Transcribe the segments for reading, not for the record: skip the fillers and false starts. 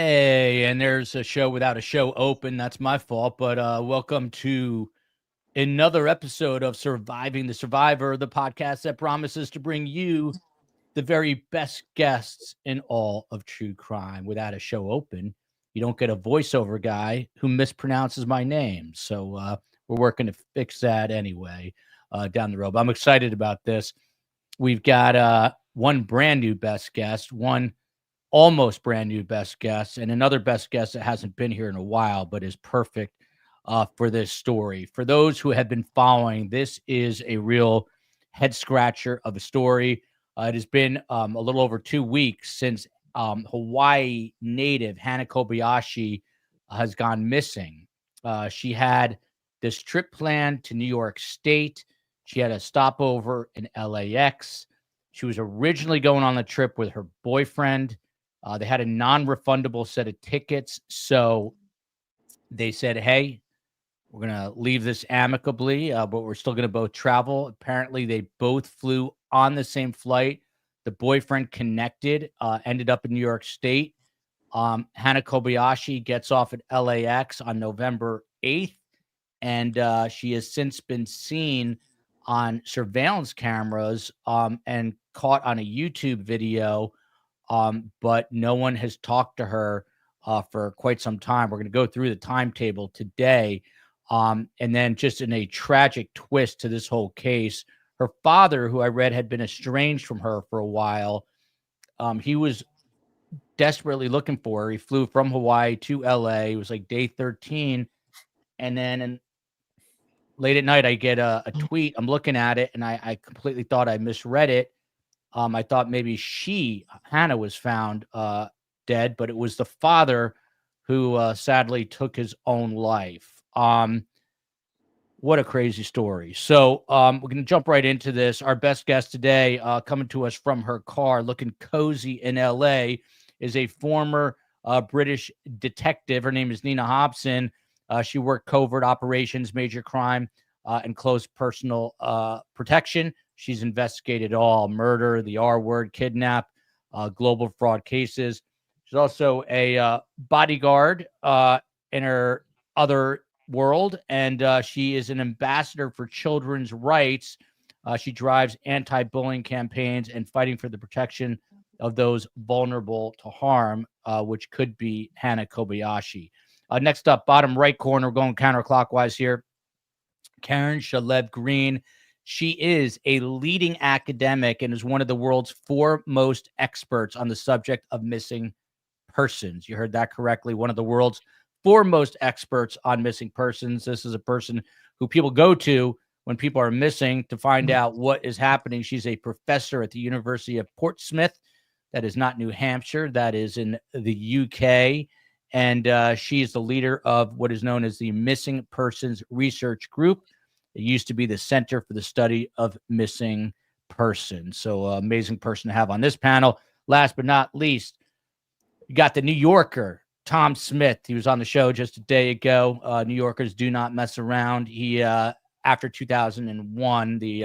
Hey, and there's a show without a show open. That's my fault. But welcome to another episode of Surviving the Survivor, the podcast that promises to bring you the very best guests in all of true crime. Without a show open, you don't get a voiceover guy who mispronounces my name. So we're working to fix that anyway down the road. But I'm excited about this. We've got one brand new best guest, one almost brand new best guest, and another best guest that hasn't been here in a while, but is perfect for this story. For those who have been following, this is a real head scratcher of a story. It has been a little over 2 weeks since Hawaii native Hannah Kobayashi has gone missing. She had this trip planned to New York State. She had a stopover in LAX. She was originally going on the trip with her boyfriend. They had a non-refundable set of tickets. So they said, hey, we're going to leave this amicably, but we're still going to both travel. Apparently, they both flew on the same flight. The boyfriend connected, ended up in New York State. Hannah Kobayashi gets off at LAX on November 8th, and she has since been seen on surveillance cameras and caught on a YouTube video. But no one has talked to her for quite some time. We're going to go through the timetable today. And then just in a tragic twist to this whole case, her father, who I read had been estranged from her for a while, he was desperately looking for her. He flew from Hawaii to LA. It was like day 13. And then late at night, I get a tweet. I'm looking at it, and I completely thought I misread it. I thought maybe Hannah, was found dead, but it was the father who sadly took his own life. What a crazy story. So we're going to jump right into this. Our best guest today, coming to us from her car, looking cozy in LA, is a former British detective. Her name is Nina Hobson. She worked covert operations, major crime, and close personal protection. She's investigated all murder, the R word, kidnap, global fraud cases. She's also a bodyguard in her other world, and she is an ambassador for children's rights. She drives anti-bullying campaigns and fighting for the protection of those vulnerable to harm, which could be Hannah Kobayashi. Next up, bottom right corner, going counterclockwise here, Karen Shalev Green. She is a leading academic and is one of the world's foremost experts on the subject of missing persons. You heard that correctly. One of the world's foremost experts on missing persons. This is a person who people go to when people are missing to find out what is happening. She's a professor at the University of Portsmouth. That is not New Hampshire. That is in the UK. And she is the leader of what is known as the Missing Persons Research Group. It used to be the Center for the Study of Missing Persons. So amazing person to have on this panel. Last but not least, you got the New Yorker, Tom Smith. He was on the show just a day ago. New Yorkers do not mess around. He, after 2001, the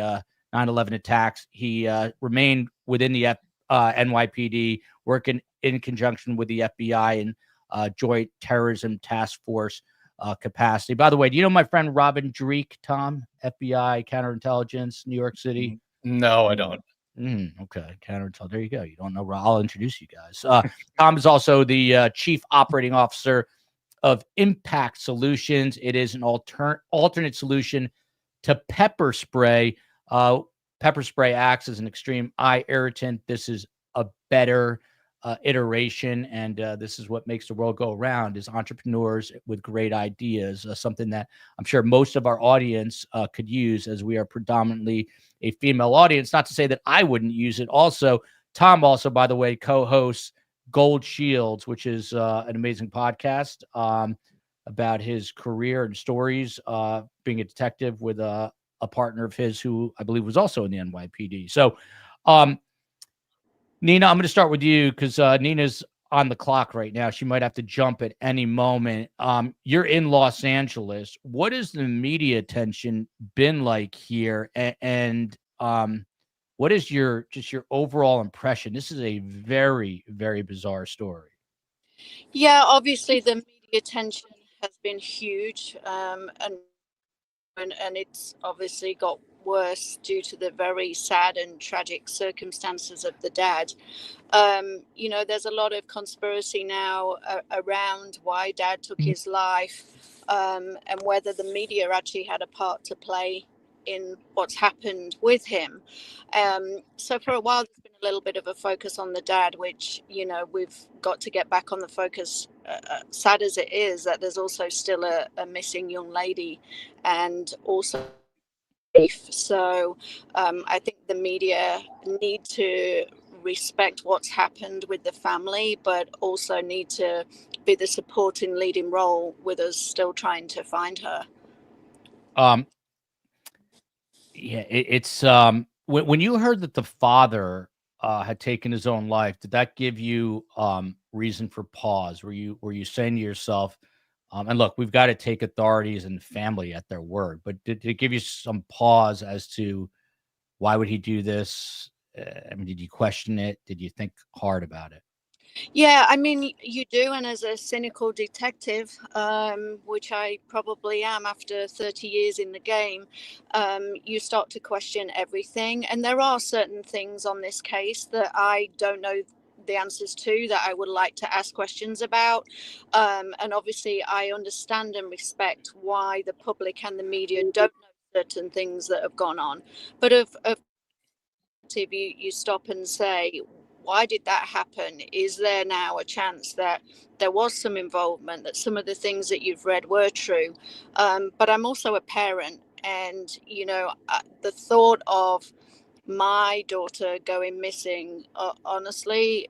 9/11 attacks, he remained within the NYPD, working in conjunction with the FBI and Joint Terrorism Task Force capacity. By the way, do you know my friend Robin Dreek, Tom, FBI, counterintelligence, New York City? No, I don't. Okay, counterintelligence. There you go. You don't know. I'll introduce you guys. Tom is also the chief operating officer of Impact Solutions. It is an alternate solution to pepper spray. Pepper spray acts as an extreme eye irritant. This is a better iteration, and this is what makes the world go around, is entrepreneurs with great ideas, something that I'm sure most of our audience could use, as we are predominantly a female audience. Not to say that I wouldn't use it. Also, Tom also, by the way, co-hosts Gold Shields, which is an amazing podcast about his career and stories, being a detective with a partner of his who I believe was also in the NYPD. So Nina, I'm going to start with you because Nina's on the clock right now. She might have to jump at any moment. You're in Los Angeles. What has the media attention been like here? And what is your overall impression? This is a very, very bizarre story. Yeah, obviously the media attention has been huge, and it's obviously got worse due to the very sad and tragic circumstances of the dad. There's a lot of conspiracy now around why dad took his life, and whether the media actually had a part to play in what's happened with him. So for a while, there's been a little bit of a focus on the dad, which, we've got to get back on the focus. Sad as it is, that there's also still a missing young lady, and also so I think the media need to respect what's happened with the family, but also need to be the supporting leading role with us still trying to find her. Um, yeah, it's when you heard that the father had taken his own life, did that give you reason for pause? Were you saying to yourself, and look, we've got to take authorities and family at their word, but did it give you some pause as to why would he do this? I mean, did you question it? Did you think hard about it? Yeah, I mean, you do, and as a cynical detective, which I probably am after 30 years in the game, you start to question everything. And there are certain things on this case that I don't know the answers to, that I would like to ask questions about. And obviously, I understand and respect why the public and the media don't know certain things that have gone on. But of if you stop and say, why did that happen? Is there now a chance that there was some involvement, that some of the things that you've read were true? But I'm also a parent, and the thought of my daughter going missing, honestly,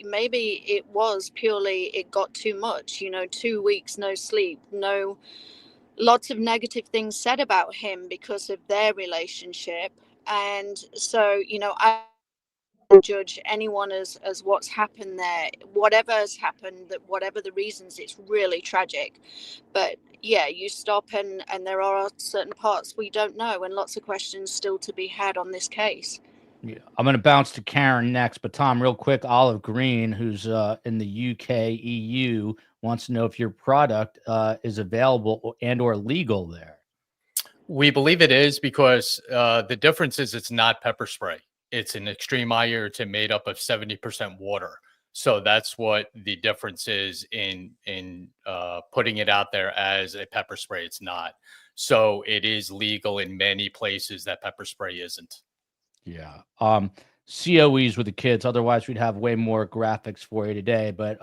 maybe it was purely it got too much. 2 weeks no sleep, no, lots of negative things said about him because of their relationship. And so, I judge anyone as what's happened there, whatever has happened, that whatever the reasons, it's really tragic. But yeah, you stop, and there are certain parts we don't know, and lots of questions still to be had on this case. Yeah, I'm going to bounce to Karen next, but Tom, real quick, Olive Green, who's in the UK, EU, wants to know if your product is available and or legal there. We believe it is because the difference is it's not pepper spray. It's an extreme eye irritant made up of 70% water. So that's what the difference is in putting it out there as a pepper spray. It's not. So it is legal in many places that pepper spray isn't. Yeah. COEs with the kids. Otherwise, we'd have way more graphics for you today. But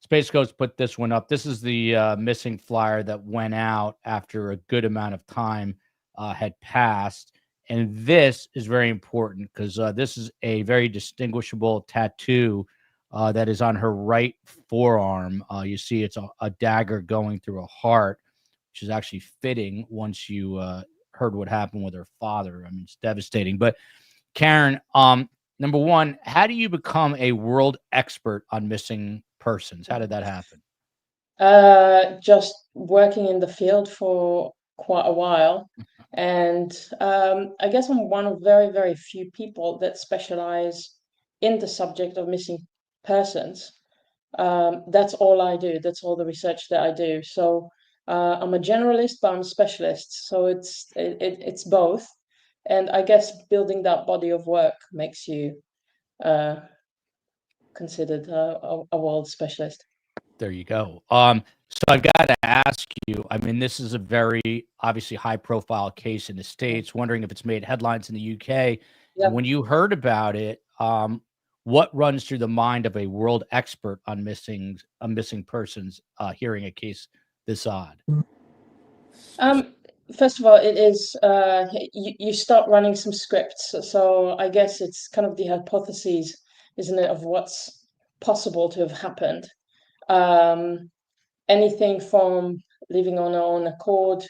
Space Ghost put this one up. This is the missing flyer that went out after a good amount of time had passed. And this is very important because this is a very distinguishable tattoo that is on her right forearm. You see it's a dagger going through a heart, which is actually fitting once you heard what happened with her father. I mean, it's devastating. But Karen, number one, how do you become a world expert on missing persons? How did that happen? Just working in the field for quite a while. And I guess I'm one of very, very few people that specialize in the subject of missing persons. That's all I do. That's all the research that I do. So I'm a generalist, but I'm a specialist. So it's both. And I guess building that body of work makes you uh, considered a world specialist. There you go. So I've got to ask you, I mean, this is a very obviously high profile case in the States, wondering if it's made headlines in the UK. Yeah. And when you heard about it, what runs through the mind of a world expert on missing persons hearing a case this odd? Um, First of all, it is you start running some scripts. So I guess it's kind of the hypotheses, isn't it, of what's possible to have happened. Um, Anything from living on her own accord,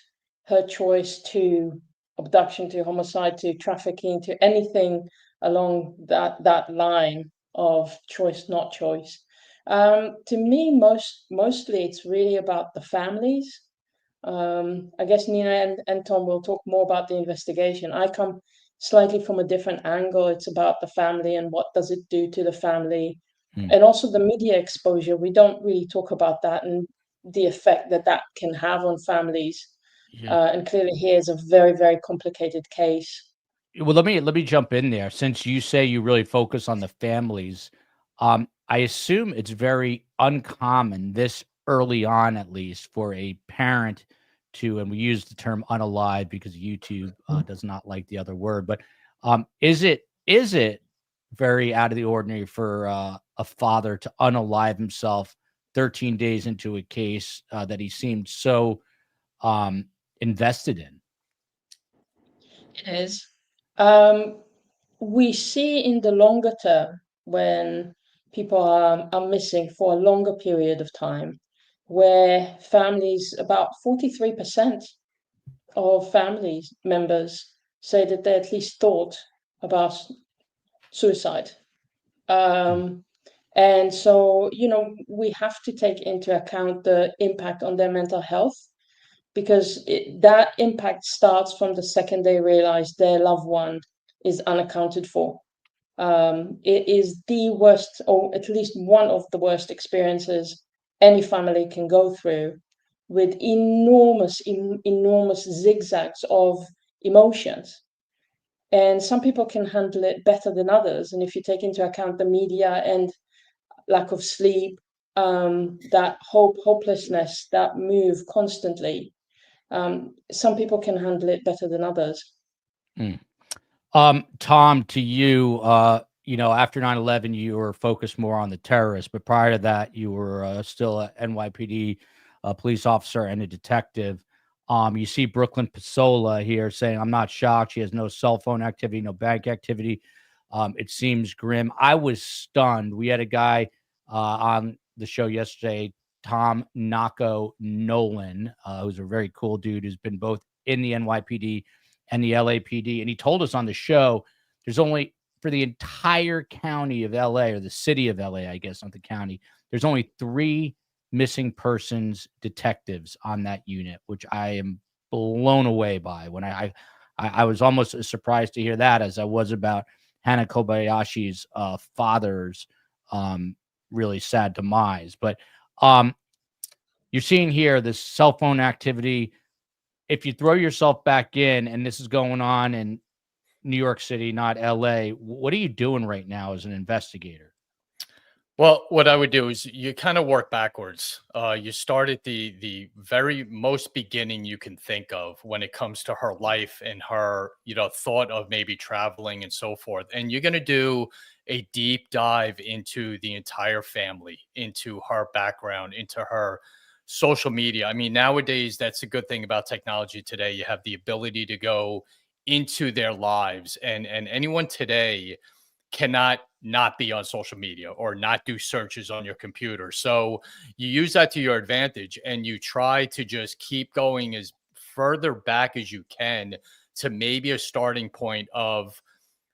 her choice, to abduction, to homicide, to trafficking, to anything along that line of choice, not choice. To me, mostly it's really about the families. I guess Nina and Tom will talk more about the investigation. I come slightly from a different angle. It's about the family and what does it do to the family And also the media exposure. We don't really talk about that and the effect that that can have on families. Yeah. And clearly here is a very, very complicated case. Well, let me jump in there. Since you say you really focus on the families, I assume it's very uncommon this early on, at least, for a parent to, and we use the term unalive because YouTube does not like the other word, but is it very out of the ordinary for a father to unalive himself 13 days into a case that he seemed so invested in? It is. We see in the longer term when people are missing for a longer period of time, where families, about 43% of family members say that they at least thought about suicide. And so, we have to take into account the impact on their mental health because that impact starts from the second they realize their loved one is unaccounted for. It is the worst, or at least one of the worst experiences any family can go through, with enormous zigzags of emotions. And some people can handle it better than others. And if you take into account the media and lack of sleep, that hopelessness, that move constantly, some people can handle it better than others. Tom, to you, after 9/11, you were focused more on the terrorists, but prior to that, you were still a NYPD police officer and a detective. You see Brooklyn Pasola here saying, I'm not shocked. She has no cell phone activity, no bank activity. It seems grim. I was stunned. We had a guy on the show yesterday, Tom Naco Nolan, who's a very cool dude who's been both in the NYPD and the LAPD. And he told us on the show, there's only, for the entire county of LA, or the city of LA, I guess, not the county, there's only 3 missing persons detectives on that unit, which I am blown away by. When I was almost as surprised to hear that as I was about Hannah Kobayashi's father's really sad demise. But you're seeing here this cell phone activity. If you throw yourself back in, and this is going on in New York City, not LA, what are you doing right now as an investigator? Well, what I would do is you kind of work backwards. You start at the very most beginning you can think of when it comes to her life and her, thought of maybe traveling and so forth. And you're going to do a deep dive into the entire family, into her background, into her social media. I mean, nowadays, that's a good thing about technology today. You have the ability to go into their lives, and anyone today cannot not be on social media or not do searches on your computer. So you use that to your advantage and you try to just keep going as further back as you can to maybe a starting point of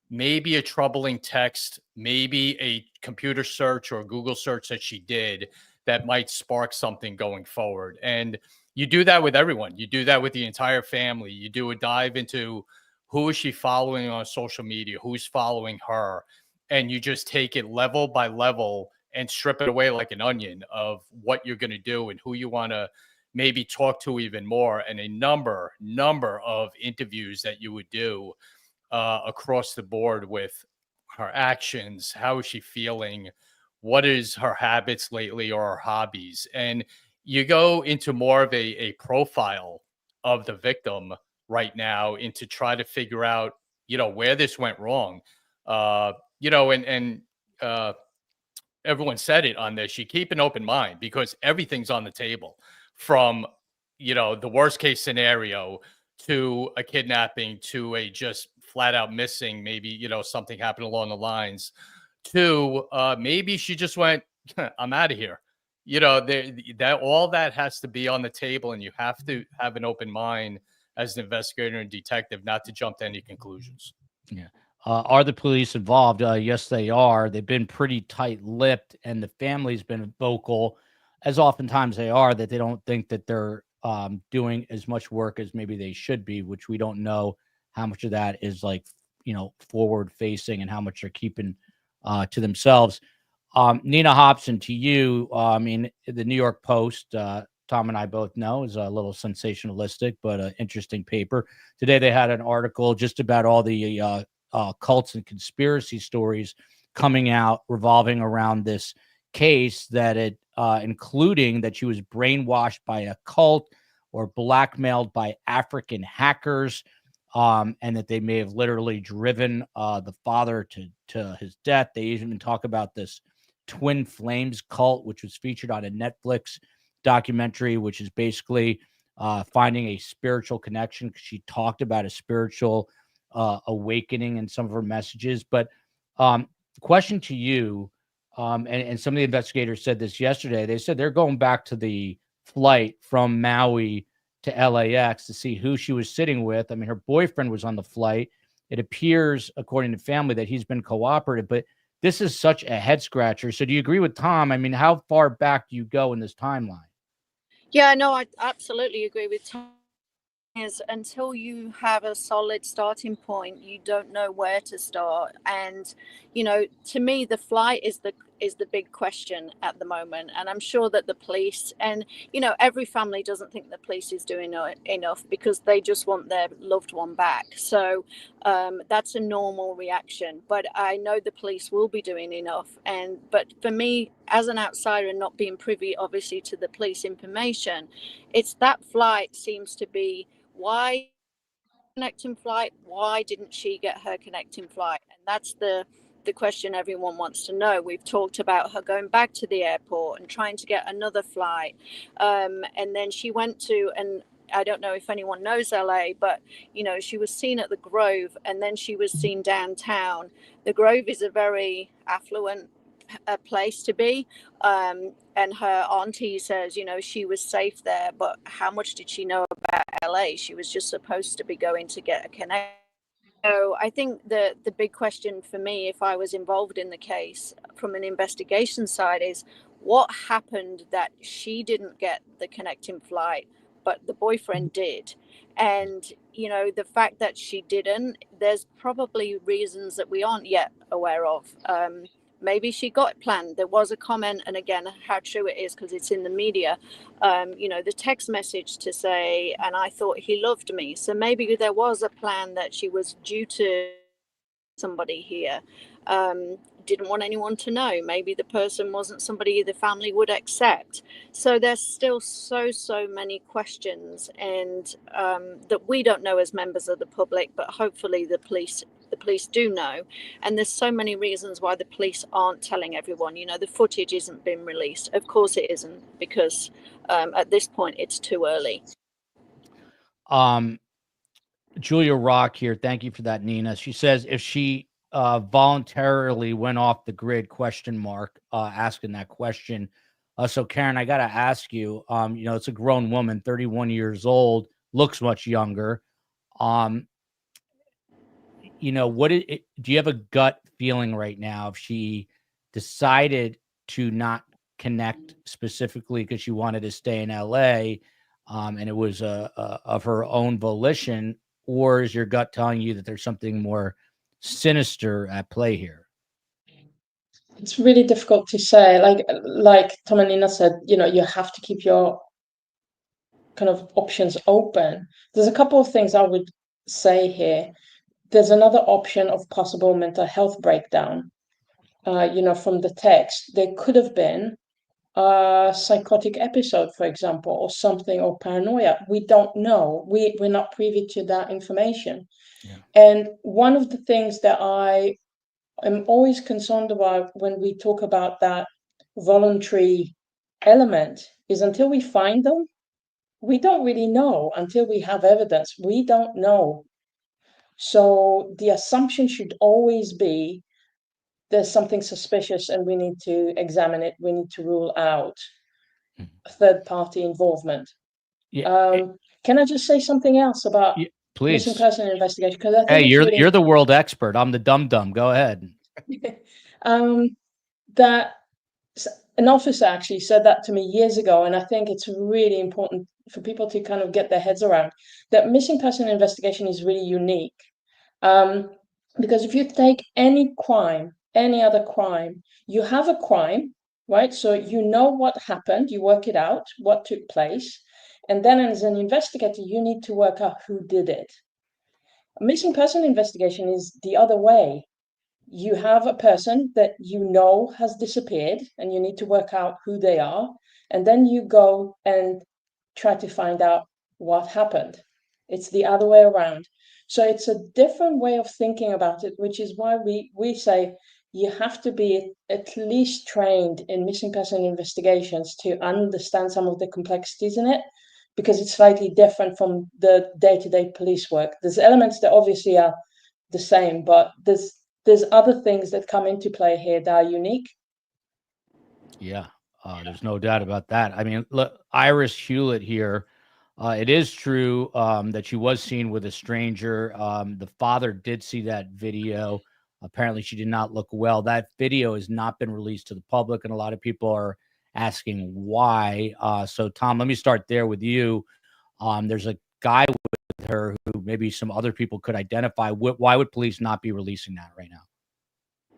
maybe a troubling text, maybe a computer search or Google search that she did that might spark something going forward. And you do that with everyone. You do that with the entire family. You do a dive into who is she following on social media, who's following her, and you just take it level by level and strip it away like an onion of what you're going to do and who you want to maybe talk to even more, and a number of interviews that you would do across the board with her actions. How is she feeling? What is her habits lately or her hobbies? And you go into more of a profile of the victim right now, and to try to figure out, where this went wrong. And everyone said it on this. You keep an open mind because everything's on the table, from, the worst case scenario to a kidnapping to a just flat out missing. Maybe, something happened along the lines to maybe she just went, I'm out of here. That all that has to be on the table, and you have to have an open mind as an investigator and detective, not to jump to any conclusions. Yeah. Are the police involved? Yes, they are. They've been pretty tight-lipped, and the family's been vocal, as oftentimes they are, that they don't think that they're doing as much work as maybe they should be, which we don't know how much of that is like, forward-facing and how much they're keeping to themselves. Nina Hobson, to you, I mean, the New York Post, Tom and I both know, is a little sensationalistic, but an interesting paper. Today they had an article just about all the cults and conspiracy stories coming out revolving around this case, that it including that she was brainwashed by a cult or blackmailed by African hackers, and that they may have literally driven the father to his death. They even talk about this Twin Flames cult, which was featured on a Netflix documentary, which is basically finding a spiritual connection. She talked about a spiritual awakening in some of her messages. But question to you, and some of the investigators said this yesterday. They said they're going back to the flight from Maui to LAX to see who she was sitting with. I mean, her boyfriend was on the flight. It appears, according to family, that he's been cooperative, but this is such a head scratcher. So do you agree with Tom? I mean, how far back do you go in this timeline? Yeah, no, I absolutely agree with Tom. Is until you have a solid starting point, you don't know where to start. And to me, the flight is the big question at the moment. And I'm sure that the police, and every family doesn't think the police is doing enough, because they just want their loved one back. So that's a normal reaction, but I know the police will be doing enough. But for me, as an outsider and not being privy obviously to the police information, it's that flight seems to be why connecting flight. Why didn't she get her connecting flight? And that's the question everyone wants to know. We've talked about her going back to the airport and trying to get another flight, and then she went to, and I don't know if anyone knows LA, but she was seen at the Grove, and then she was seen downtown. The Grove is a very affluent place to be, and her auntie says she was safe there, but how much did she know about LA? She was just supposed to be going to get a connection. So I think the big question for me, if I was involved in the case from an investigation side, is what happened that she didn't get the connecting flight, but the boyfriend did. And the fact that she didn't, there's probably reasons that we aren't yet aware of. Maybe she got it planned. There was a comment, and again, how true it is, because it's in the media, the text message to say, and I thought he loved me. So maybe there was a plan that she was due to somebody here, didn't want anyone to know. Maybe the person wasn't somebody the family would accept. So there's still so many questions, and that we don't know as members of the public, but hopefully the police do know. And there's so many reasons why the police aren't telling everyone. The footage isn't been released. Of course it isn't, because at this point it's too early. Julia Rock here, thank you for that, Nina. She says if she voluntarily went off the grid, asking that question. So Karen, I gotta ask you, it's a grown woman, 31 years old, looks much younger. Do you have a gut feeling right now if she decided to not connect specifically because she wanted to stay in LA, and it was of her own volition, or is your gut telling you that there's something more sinister at play here? It's really difficult to say. Like Tom and Nina said, you have to keep your kind of options open. There's a couple of things I would say here. There's another option of possible mental health breakdown. From the text, there could have been a psychotic episode, for example, or something, or paranoia. We don't know. We're not privy to that information. Yeah. And one of the things that I am always concerned about when we talk about that voluntary element is, until we find them, we don't really know. Until we have evidence, we don't know. So the assumption should always be there's something suspicious and we need to examine it. We need to rule out third-party involvement. Yeah. Can I just say something else about please missing person investigation? Because I think hey, you're really the world expert. I'm the dum-dum. Go ahead. That an officer actually said that to me years ago, and I think it's really important for people to kind of get their heads around that missing person investigation is really unique. Because if you take any crime any other crime. You have a crime, right? So you know what happened, you work it out, what took place, and then as an investigator, you need to work out who did it. A missing person investigation is the other way. You have a person that you know has disappeared, and you need to work out who they are, and then you go and try to find out what happened. It's the other way around. So it's a different way of thinking about it, which is why we say you have to be at least trained in missing person investigations to understand some of the complexities in it, because it's slightly different from the day-to-day police work. There's elements that obviously are the same, but there's other things that come into play here that are unique. Yeah, there's no doubt about that. I mean, look, Iris Hewlett here. It is true that she was seen with a stranger. The father did see that video. Apparently, she did not look well. That video has not been released to the public, and a lot of people are asking why. So, Tom, let me start there with you. There's a guy with her who maybe some other people could identify. Why would police not be releasing that right now?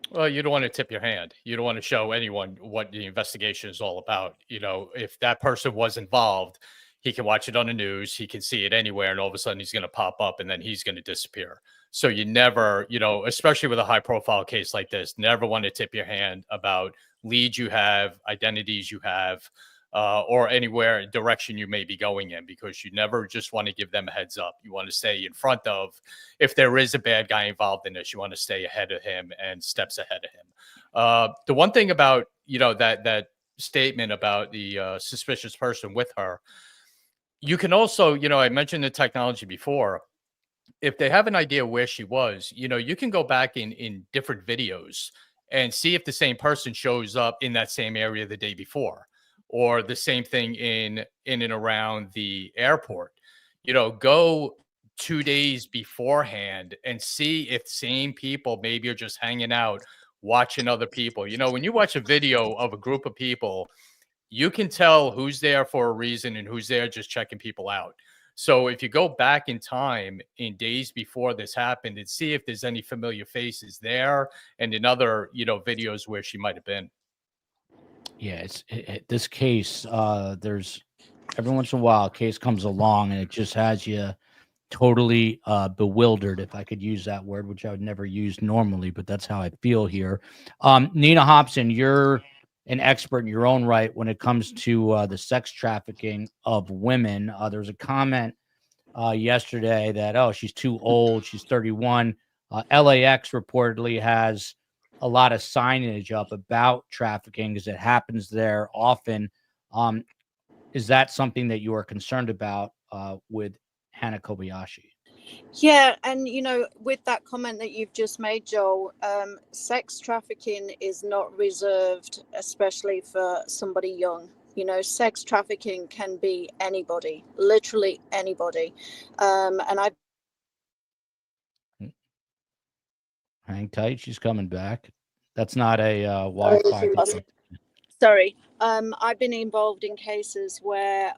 Well, you don't want to tip your hand. You don't want to show anyone what the investigation is all about. You know, if that person was involved, he can watch it on the news, he can see it anywhere, and all of a sudden he's going to pop up and then he's going to disappear. So you never, you know, especially with a high profile case like this, never want to tip your hand about leads you have, identities you have, or anywhere direction you may be going in, because you never just want to give them a heads up. You want to stay in front of, if there is a bad guy involved in this, you want to stay ahead of him and steps ahead of him. The one thing about, you know, that statement about the suspicious person with her, you can also, you know, I mentioned the technology before. If they have an idea where she was, you know, you can go back in different videos and see if the same person shows up in that same area the day before, or the same thing in and around the airport. You know, go 2 days beforehand and see if same people maybe are just hanging out watching other people. You know, when you watch a video of a group of people, you can tell who's there for a reason and who's there just checking people out. So if you go back in time in days before this happened and see if there's any familiar faces there and in other, you know, videos where she might have been. Yeah, this case. There's every once in a while a case comes along and it just has you totally bewildered, if I could use that word, which I would never use normally, but that's how I feel here. Nina Hobson, you're an expert in your own right when it comes to the sex trafficking of women. There was a comment yesterday that, oh, she's too old. She's 31. LAX reportedly has a lot of signage up about trafficking because it happens there often. Is that something that you are concerned about with Hannah Kobayashi? Yeah, and you know, with that comment that you've just made, Joel, sex trafficking is not reserved, especially for somebody young. You know, sex trafficking can be anybody, literally anybody. And I Hang tight, she's coming back. That's not a Wi-Fi. Sorry. I've been involved in cases where,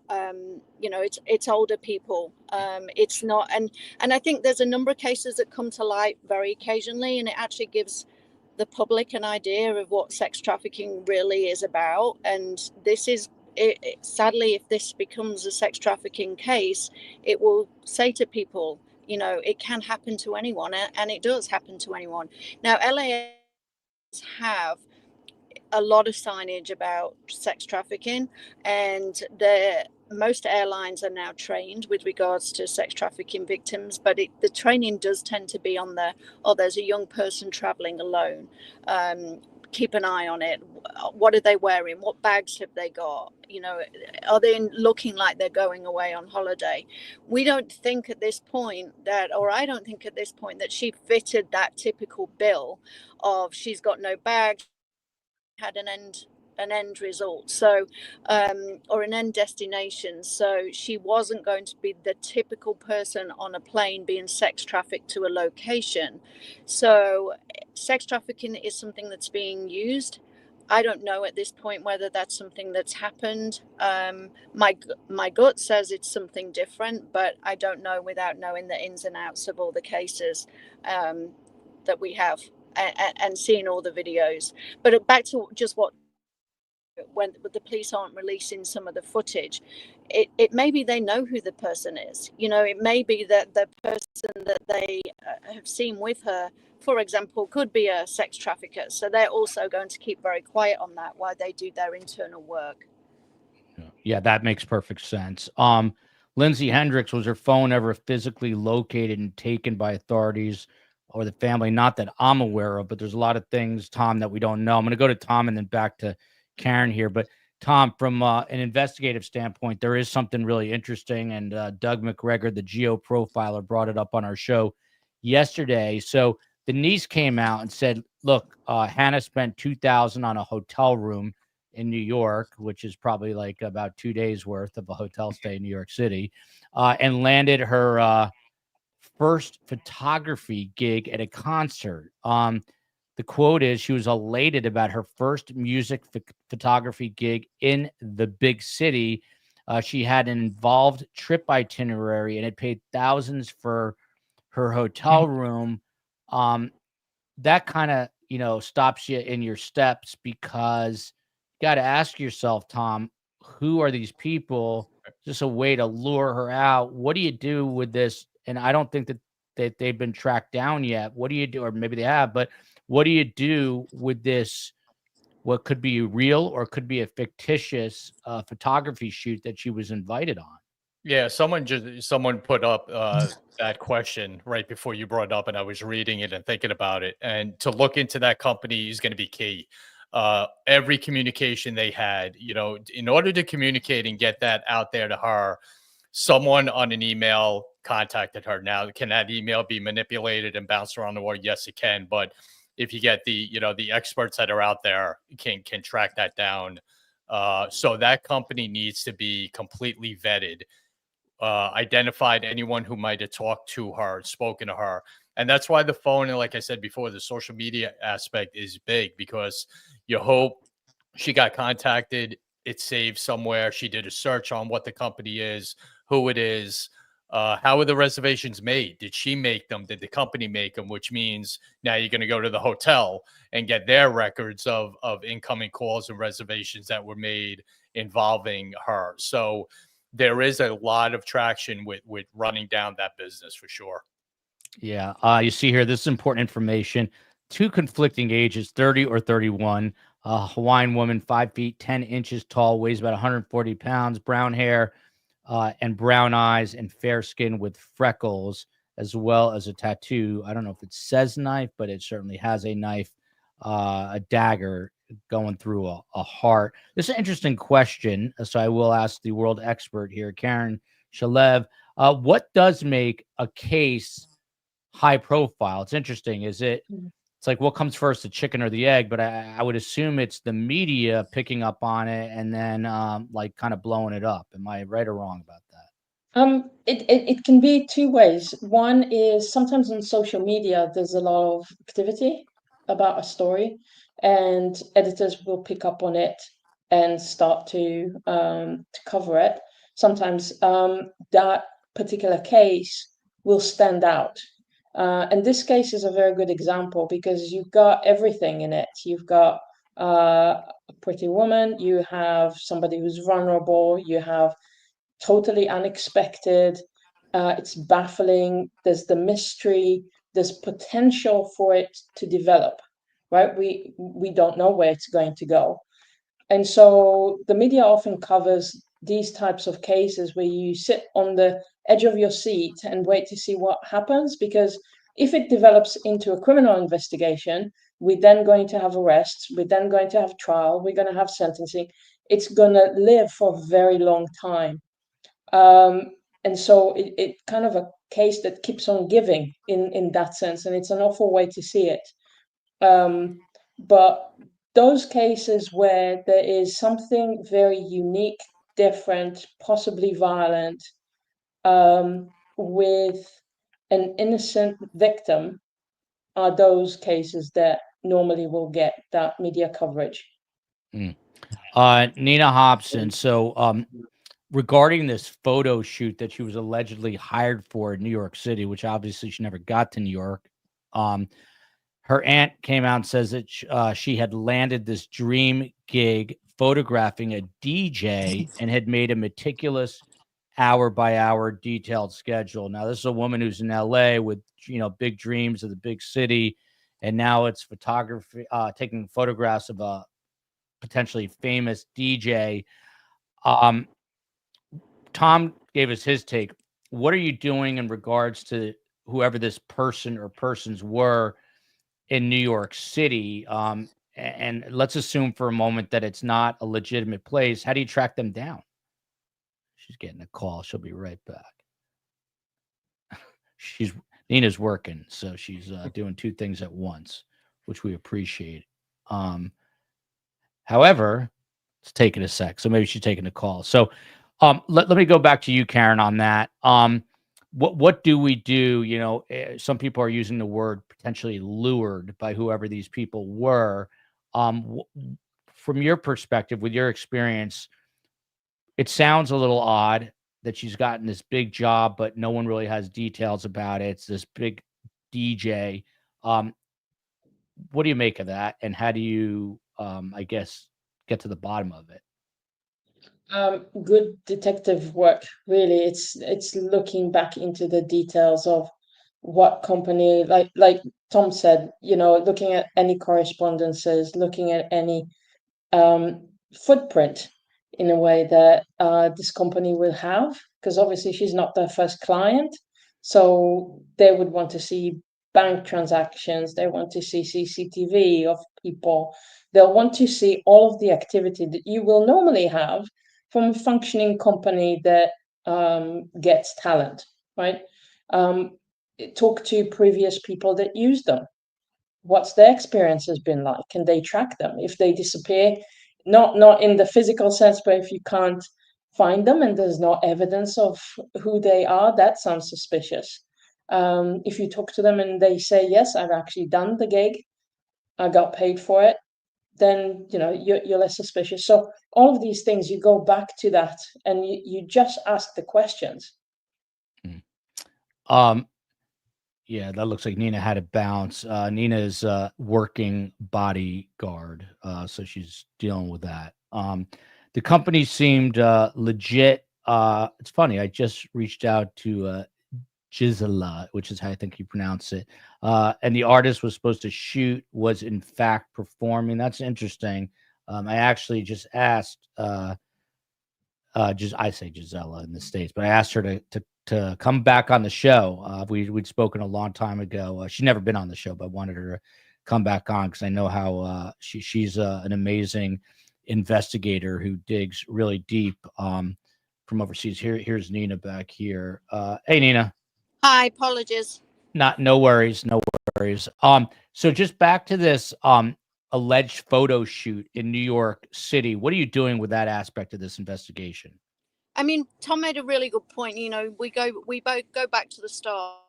you know, it's older people. It's not, and I think there's a number of cases that come to light very occasionally, and it actually gives the public an idea of what sex trafficking really is about. And this is, sadly, if this becomes a sex trafficking case, it will say to people, you know, it can happen to anyone, and it does happen to anyone. Now, LA have a lot of signage about sex trafficking, and most airlines are now trained with regards to sex trafficking victims, but the training does tend to be on there's a young person traveling alone. Keep an eye on it. What are they wearing? What bags have they got? You know, are they looking like they're going away on holiday? We don't think at this point or I don't think at this point that she fitted that typical bill of she's got no bags, had an end result, so or an end destination, so she wasn't going to be the typical person on a plane being sex trafficked to a location. So sex trafficking is something that's being used. I don't know at this point whether that's something that's happened. My gut says it's something different, but I don't know without knowing the ins and outs of all the cases that we have. and seeing all the videos. But back to just what, when the police aren't releasing some of the footage, it may be they know who the person is. You know, it may be that the person that they have seen with her, for example, could be a sex trafficker. So they're also going to keep very quiet on that while they do their internal work. Yeah, that makes perfect sense. Lindsay Hendricks, was her phone ever physically located and taken by authorities or the family? Not that I'm aware of, but there's a lot of things, Tom, that we don't know. I'm going to go to Tom and then back to Karen here. But Tom, from an investigative standpoint, there is something really interesting. And Doug McGregor, the geo profiler, brought it up on our show yesterday. So the niece came out and said, look, Hannah spent $2,000 on a hotel room in New York, which is probably like about 2 days worth of a hotel stay in New York City, and landed her first photography gig at a concert. The quote is, she was elated about her first music photography gig in the big city. She had an involved trip itinerary and had paid thousands for her hotel room. That kind of, stops you in your steps, because you got to ask yourself, Tom, who are these people? Just a way to lure her out. What do you do with this? And I don't think that they've been tracked down yet. What do you do? Or maybe they have, but what do you do with this? What could be real or could be a fictitious photography shoot that she was invited on? Yeah, someone put up that question right before you brought it up, and I was reading it and thinking about it. And to look into that company is going to be key. Every communication they had, in order to communicate and get that out there to her, someone on an email contacted her. Now, can that email be manipulated and bounced around the world? Yes, it can. But if you get the experts that are out there can track that down. So that company needs to be completely vetted. Identified anyone who might have talked to her, spoken to her. And that's why the phone, and like I said before, the social media aspect is big, because you hope she got contacted, it's saved somewhere. She did a search on what the company is, who it is, how are the reservations made? Did she make them? Did the company make them? Which means now you're going to go to the hotel and get their records of incoming calls and reservations that were made involving her. So there is a lot of traction with running down that business for sure. Yeah. You see here, this is important information. Two conflicting ages, 30 or 31. Hawaiian woman, 5 feet, 10 inches tall, weighs about 140 pounds, brown hair and brown eyes, and fair skin with freckles, as well as a tattoo. I don't know if it says knife, but it certainly has a knife, a dagger going through a heart. This is an interesting question, so I will ask the world expert here, Karen Shalev. What does make a case high profile? It's interesting. It's like, what comes first, the chicken or the egg? But I would assume it's the media picking up on it and then like kind of blowing it up. Am I right or wrong about that? It can be two ways. One is sometimes on social media, there's a lot of activity about a story, and editors will pick up on it and start to cover it. Sometimes that particular case will stand out. And this case is a very good example, because you've got everything in it. You've got a pretty woman, you have somebody who's vulnerable, you have totally unexpected, it's baffling, there's the mystery, there's potential for it to develop, right? We don't know where it's going to go. And so the media often covers these types of cases where you sit on the edge of your seat and wait to see what happens, because if it develops into a criminal investigation, we're then going to have arrests, we're then going to have trial, we're going to have sentencing. It's going to live for a very long time. And so it kind of a case that keeps on giving in that sense, and it's an awful way to see it. But those cases where there is something very unique, different, possibly violent, with an innocent victim, are those cases that normally will get that media coverage. Nina Hobson. So regarding this photo shoot that she was allegedly hired for in New York City, which obviously she never got to New York, her aunt came out and says that she had landed this dream gig photographing a DJ and had made a meticulous hour by hour detailed schedule. Now, this is a woman who's in LA with, big dreams of the big city. And now it's photography, taking photographs of a potentially famous DJ. Tom gave us his take. What are you doing in regards to whoever this person or persons were in New York City? And let's assume for a moment that it's not a legitimate place. How do you track them down? She's getting a call. She'll be right back. Nina's working, so she's doing two things at once, which we appreciate. However, it's taking a sec, so maybe she's taking a call. So let me go back to you, Karen, on that. What do we do? Some people are using the word potentially lured by whoever these people were. From your perspective, with your experience, it sounds a little odd that she's gotten this big job, but no one really has details about it. It's this big DJ. What do you make of that? And how do you, I guess, get to the bottom of it? Good detective work, really. It's looking back into the details of what company, like Tom said, looking at any correspondences, looking at any footprint in a way that this company will have, because obviously she's not their first client, so they would want to see bank transactions, they want to see CCTV of people, they'll want to see all of the activity that you will normally have from a functioning company that gets talent, right? Talk to previous people that use them. What's their experience has been like? Can they track them? If they disappear, not in the physical sense, but if you can't find them and there's no evidence of who they are, that sounds suspicious. If you talk to them and they say, yes, I've actually done the gig, I got paid for it, then you're less suspicious. So all of these things, you go back to that and you just ask the questions. Yeah, that looks like Nina had a bounce. Nina is working bodyguard, so she's dealing with that. The company seemed legit. It's funny. I just reached out to Gisela, which is how I think you pronounce it. And the artist was supposed to shoot, was in fact performing. That's interesting. I actually just asked, I say Gisela in the States, but I asked her to come back on the show. We'd spoken a long time ago. She'd never been on the show, but I wanted her to come back on because I know how she's an amazing investigator who digs really deep from overseas. Here's Nina back here. Hey, Nina. Hi, apologies. No worries. So just back to this alleged photo shoot in New York City. What are you doing with that aspect of this investigation? I mean, Tom made a really good point. We both go back to the start.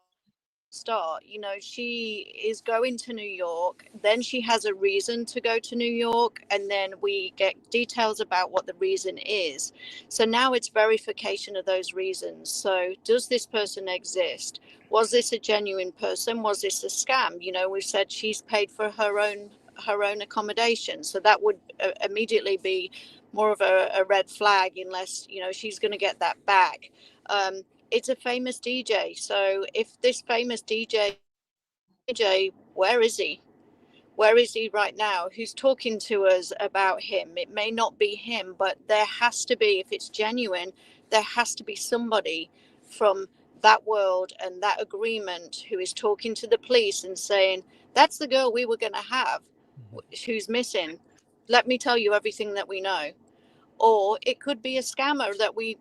She is going to New York, then she has a reason to go to New York, and then we get details about what the reason is. So now it's verification of those reasons. So does this person exist? Was this a genuine person? Was this a scam? We've said she's paid for her own accommodation, so that would immediately be more of a red flag, unless she's going to get that back. It's a famous DJ, so if this famous DJ, where is he? Where is he right now? Who's talking to us about him? It may not be him, but there has to be, if it's genuine, there has to be somebody from that world and that agreement who is talking to the police and saying, that's the girl we were going to have, who's missing. Let me tell you everything that we know. Or it could be a scammer that we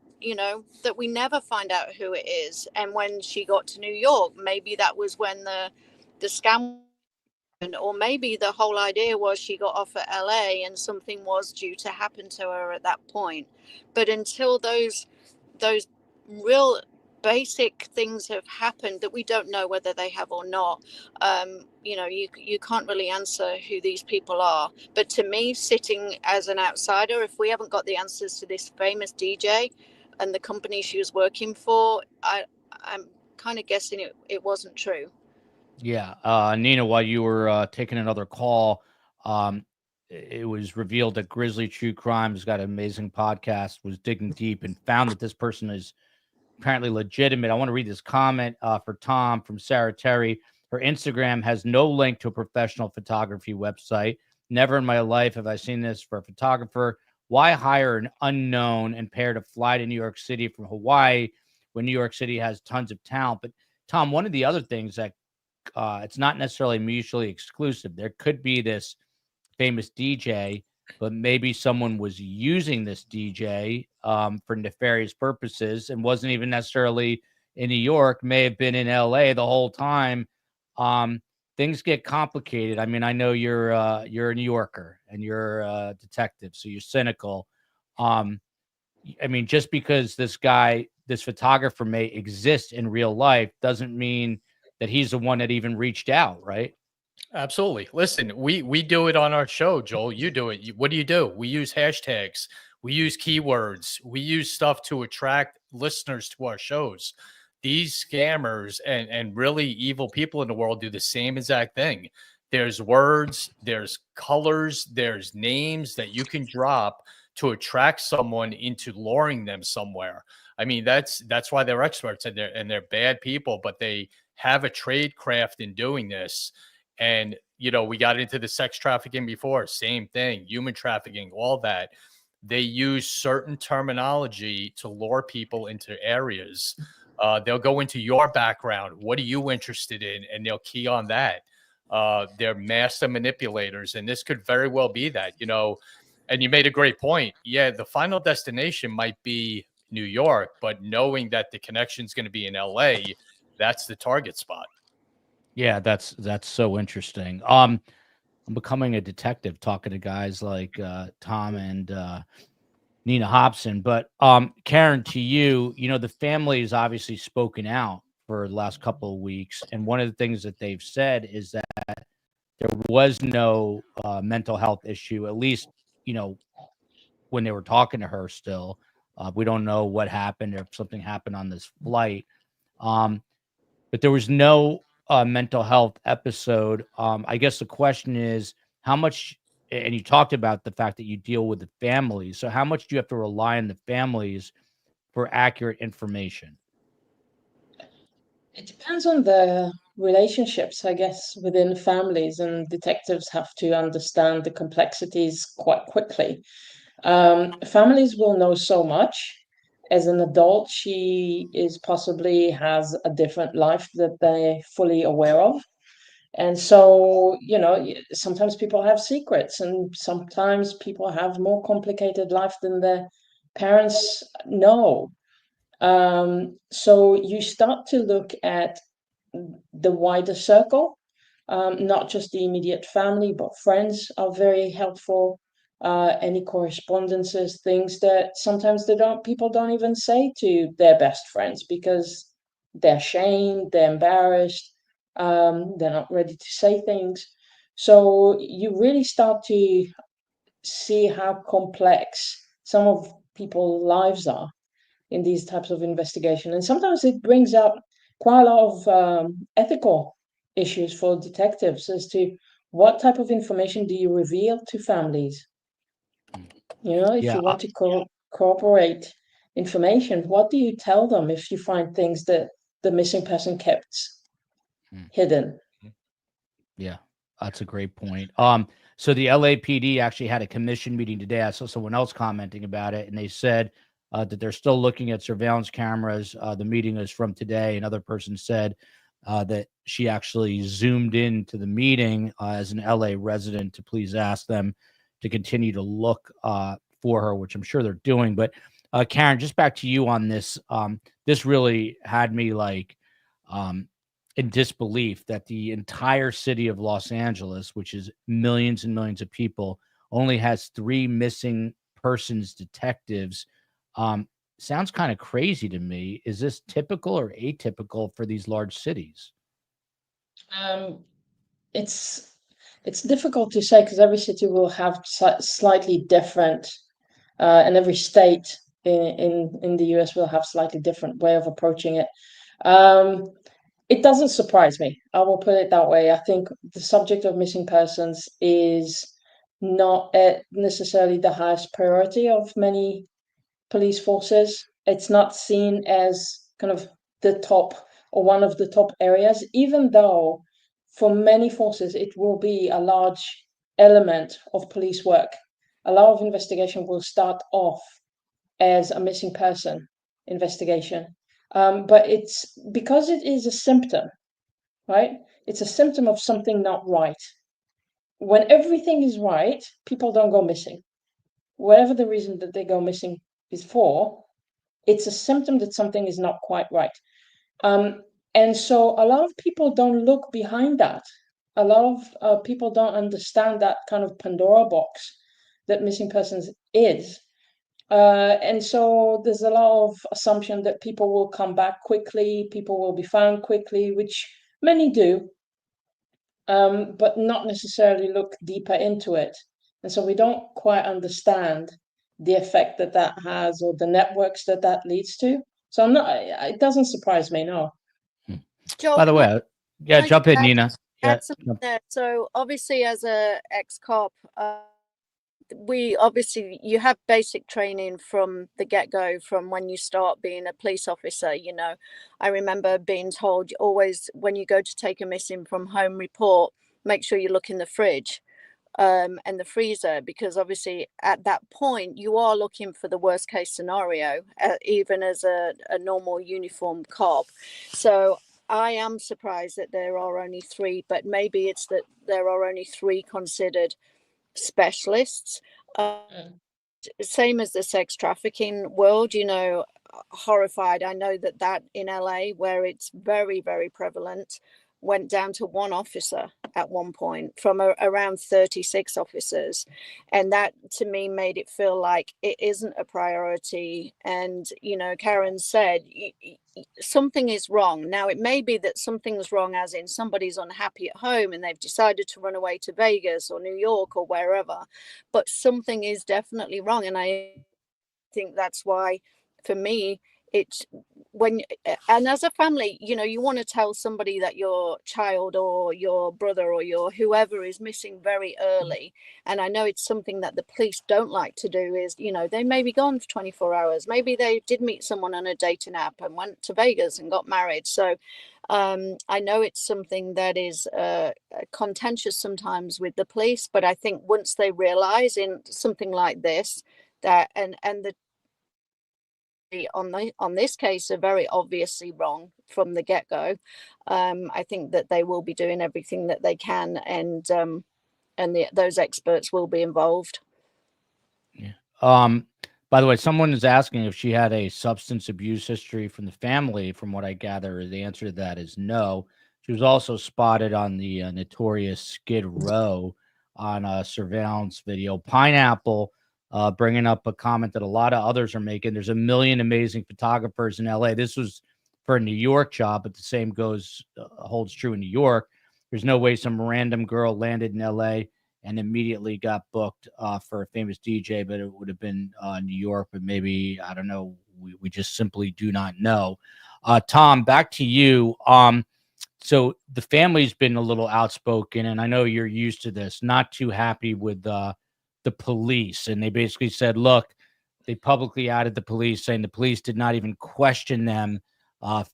never find out who it is. And when she got to New York, maybe that was when the scam, or maybe the whole idea was she got off at LA and something was due to happen to her at that point. But until those real basic things have happened that we don't know whether they have or not, you can't really answer who these people are. But to me, sitting as an outsider, if we haven't got the answers to this famous DJ and the company she was working for, I'm kind of guessing it wasn't true. Yeah. Nina, while you were taking another call, it was revealed that Grizzly True Crime's got an amazing podcast, was digging deep and found that this person is apparently legitimate. I want to read this comment for Tom from Sarah Terry. Her Instagram has no link to a professional photography website. Never in my life have I seen this for a photographer. Why hire an unknown and pair to fly to New York City from Hawaii when New York City has tons of talent? But Tom, one of the other things that it's not necessarily mutually exclusive. There could be this famous DJ, but maybe someone was using this DJ for nefarious purposes and wasn't even necessarily in New York, may have been in LA the whole time. Things get complicated. I mean, I know you're a New Yorker and you're a detective, so you're cynical. I mean, just because this photographer may exist in real life doesn't mean that he's the one that even reached out, right? Absolutely. Listen, we do it on our show, Joel. You do it. What do? We use hashtags. We use keywords. We use stuff to attract listeners to our shows. These scammers and really evil people in the world do the same exact thing. There's words, there's colors, there's names that you can drop to attract someone into luring them somewhere. I mean, that's why they're experts and they're bad people, but they have a trade craft in doing this. And, you know, we got into the sex trafficking before, same thing, human trafficking, all that. They use certain terminology to lure people into areas. They'll go into your background. What are you interested in? And they'll key on that. They're master manipulators. And this could very well be that, you know, and you made a great point. Yeah, the final destination might be New York, but knowing that the connection is going to be in LA, that's the target spot. Yeah, that's so interesting. I'm becoming a detective talking to guys like Tom and Nina Hobson. But Karen, to you, you know, the family has obviously spoken out for the last couple of weeks, and one of the things that they've said is that there was no mental health issue, at least, you know, when they were talking to her still. We don't know what happened or if something happened on this flight. But there was no mental health episode. I guess the question is how much, and you talked about the fact that you deal with the families. So how much do you have to rely on the families for accurate information? It depends on the relationships, I guess, within families, and detectives have to understand the complexities quite quickly. Families will know so much. As an adult, she is possibly has a different life that they're fully aware of. And so, you know, sometimes people have secrets, and sometimes people have more complicated life than their parents know. So you start to look at the wider circle, not just the immediate family, but friends are very helpful. Any correspondences, things that sometimes people don't even say to their best friends because they're ashamed, they're embarrassed, they're not ready to say things. So you really start to see how complex some of people's lives are in these types of investigation. And sometimes it brings up quite a lot of ethical issues for detectives as to what type of information do you reveal to families. You know, if Yeah, you want to cooperate information, what do you tell them if you find things that the missing person kept hidden? yeah, that's a great point. So the LAPD actually had a commission meeting today. I saw someone else commenting about it, and they said that they're still looking at surveillance cameras. The meeting is from today. Another person said that she actually zoomed into the meeting as an LA resident to please ask them to continue to look for her, which I'm sure they're doing. But Karen, just back to you on this. This really had me like in disbelief that the entire city of Los Angeles, which is millions and millions of people, only has 3 missing persons detectives. Sounds kind of crazy to me. Is this typical or atypical for these large cities? Um, it's difficult to say because every city will have slightly different, and every state in the US will have slightly different way of approaching it. Um, it doesn't surprise me. I will put it that way. I think the subject of missing persons is not necessarily the highest priority of many police forces. It's not seen as kind of the top or one of the top areas, even though for many forces it will be a large element of police work. A lot of investigation will start off as a missing person investigation. But it's because it is a symptom, right? It's a symptom of something not right. When everything is right, people don't go missing. Whatever the reason that they go missing is for, it's a symptom that something is not quite right. And so a lot of people don't look behind that. A lot of people don't understand that kind of Pandora box that missing persons is. And so there's a lot of assumption that people will come back quickly, people will be found quickly, which many do, but not necessarily look deeper into it. And so we don't quite understand the effect that that has or the networks that that leads to. So I'm not, it doesn't surprise me, no. Joel, By the can way, yeah, I jump just in, Nina. Yeah, add something there? So obviously, as a ex-cop, you have basic training from the get-go, from when you start being a police officer. I remember being told, always when you go to take a missing from home report, make sure you look in the fridge and the freezer, because obviously at that point you are looking for the worst case scenario, even as a normal uniformed cop. So I am surprised that there are only 3, but maybe it's that there are only 3 considered specialists. Same as the sex trafficking world, horrified. I know that in LA, where it's very, very prevalent, went down to 1 officer at one point from around 36 officers. And that to me made it feel like it isn't a priority. And, Karen said, something is wrong. Now, it may be that something's wrong, as in somebody's unhappy at home and they've decided to run away to Vegas or New York or wherever, but something is definitely wrong. And I think that's why, for me, it's and as a family, you want to tell somebody that your child or your brother or your whoever is missing very early. And I know it's something that the police don't like to do, is they may be gone for 24 hours, maybe they did meet someone on a dating app and went to Vegas and got married. So I know it's something that is contentious sometimes with the police, but I think once they realize in something like this that and the on this case are very obviously wrong from the get-go, I think that they will be doing everything that they can, and those experts will be involved. Yeah. By the way, someone is asking if she had a substance abuse history from the family. From what I gather, the answer to that is no. She was also spotted on the notorious Skid Row on a surveillance video. Pineapple bringing up a comment that a lot of others are making. There's a million amazing photographers in LA. This was for a New York job, but the same holds true in New York. There's no way some random girl landed in LA and immediately got booked for a famous DJ, but it would have been New York, but maybe, I don't know. We just simply do not know. Tom, back to you. So the family's been a little outspoken, and I know you're used to this, not too happy with the police. And they basically said, look, they publicly outed the police, saying the police did not even question them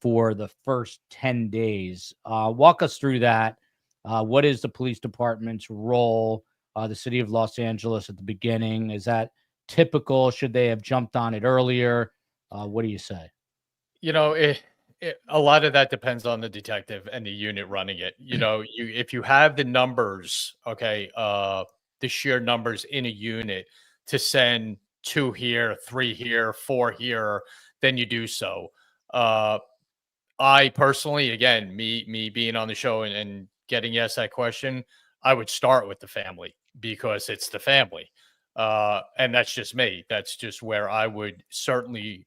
for the first 10 days. Walk us through that. What is the police department's role? The city of Los Angeles at the beginning, is that typical? Should they have jumped on it earlier? What do you say? A lot of that depends on the detective and the unit running it. If you have the numbers, okay, the sheer numbers in a unit to send 2 here, 3 here, 4 here, then you do so. I personally, again, me being on the show and getting asked that question, I would start with the family, because it's the family. And that's just me. That's just where I would certainly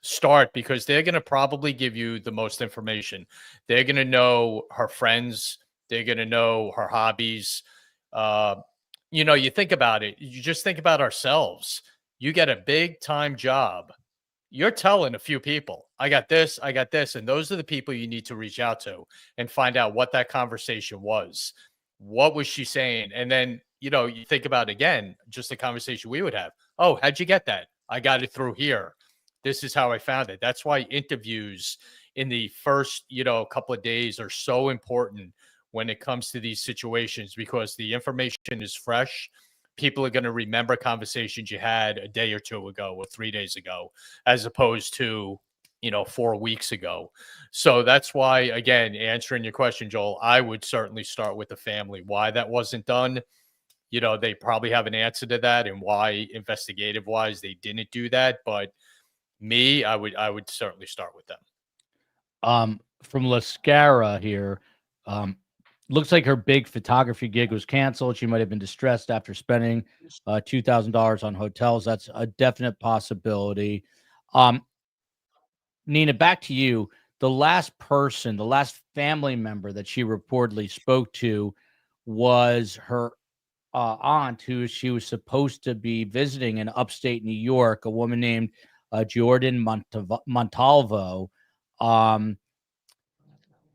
start, because they're going to probably give you the most information. They're going to know her friends. They're going to know her hobbies. You think about it. You just think about ourselves. You get a big time job you're telling a few people, I got this, and those are the people you need to reach out to and find out what that conversation was. What was she saying? And then, you think about, again, just the conversation we would have. Oh, how'd you get that? I got it through here. This is how I found it. That's why interviews in the first, couple of days are so important when it comes to these situations, because the information is fresh. People are going to remember conversations you had a day or two ago or 3 days ago, as opposed to, 4 weeks ago. So that's why, again, answering your question, Joel, I would certainly start with the family. Why that wasn't done, they probably have an answer to that, and why investigative wise they didn't do that. But me, I would certainly start with them. From Lascara here, looks like her big photography gig was canceled. She might have been distressed after spending $2,000 on hotels. That's a definite possibility. Nina, back to you. The last family member that she reportedly spoke to was her aunt, who she was supposed to be visiting in upstate New York, a woman named Jordan Montalvo.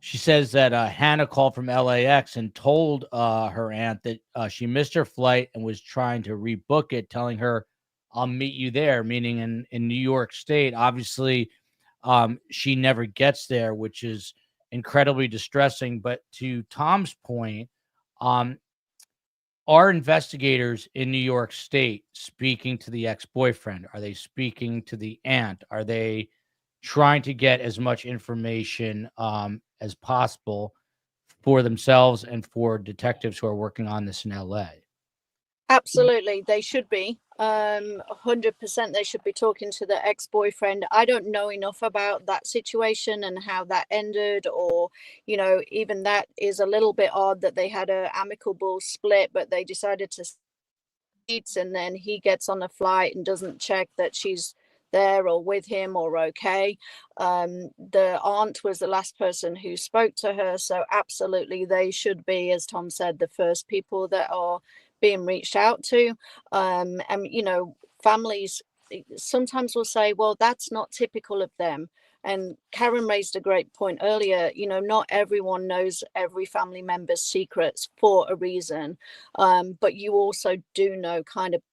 She says that Hannah called from LAX and told her aunt that she missed her flight and was trying to rebook it, telling her, "I'll meet you there," meaning in New York State. Obviously, she never gets there, which is incredibly distressing. But to Tom's point, are investigators in New York State speaking to the ex-boyfriend? Are they speaking to the aunt? Are they trying to get as much information as possible for themselves and for detectives who are working on this in LA? Absolutely, they should be. 100% they should be talking to the ex-boyfriend. I don't know enough about that situation and how that ended, or even that is a little bit odd that they had a amicable split, but they decided to eat, and then he gets on a flight and doesn't check that she's there or with him or okay. The aunt was the last person who spoke to her, so absolutely they should be, as Tom said, the first people that are being reached out to. And families sometimes will say, well, that's not typical of them. And Karen raised a great point earlier. Not everyone knows every family member's secrets for a reason, but you also do know kind of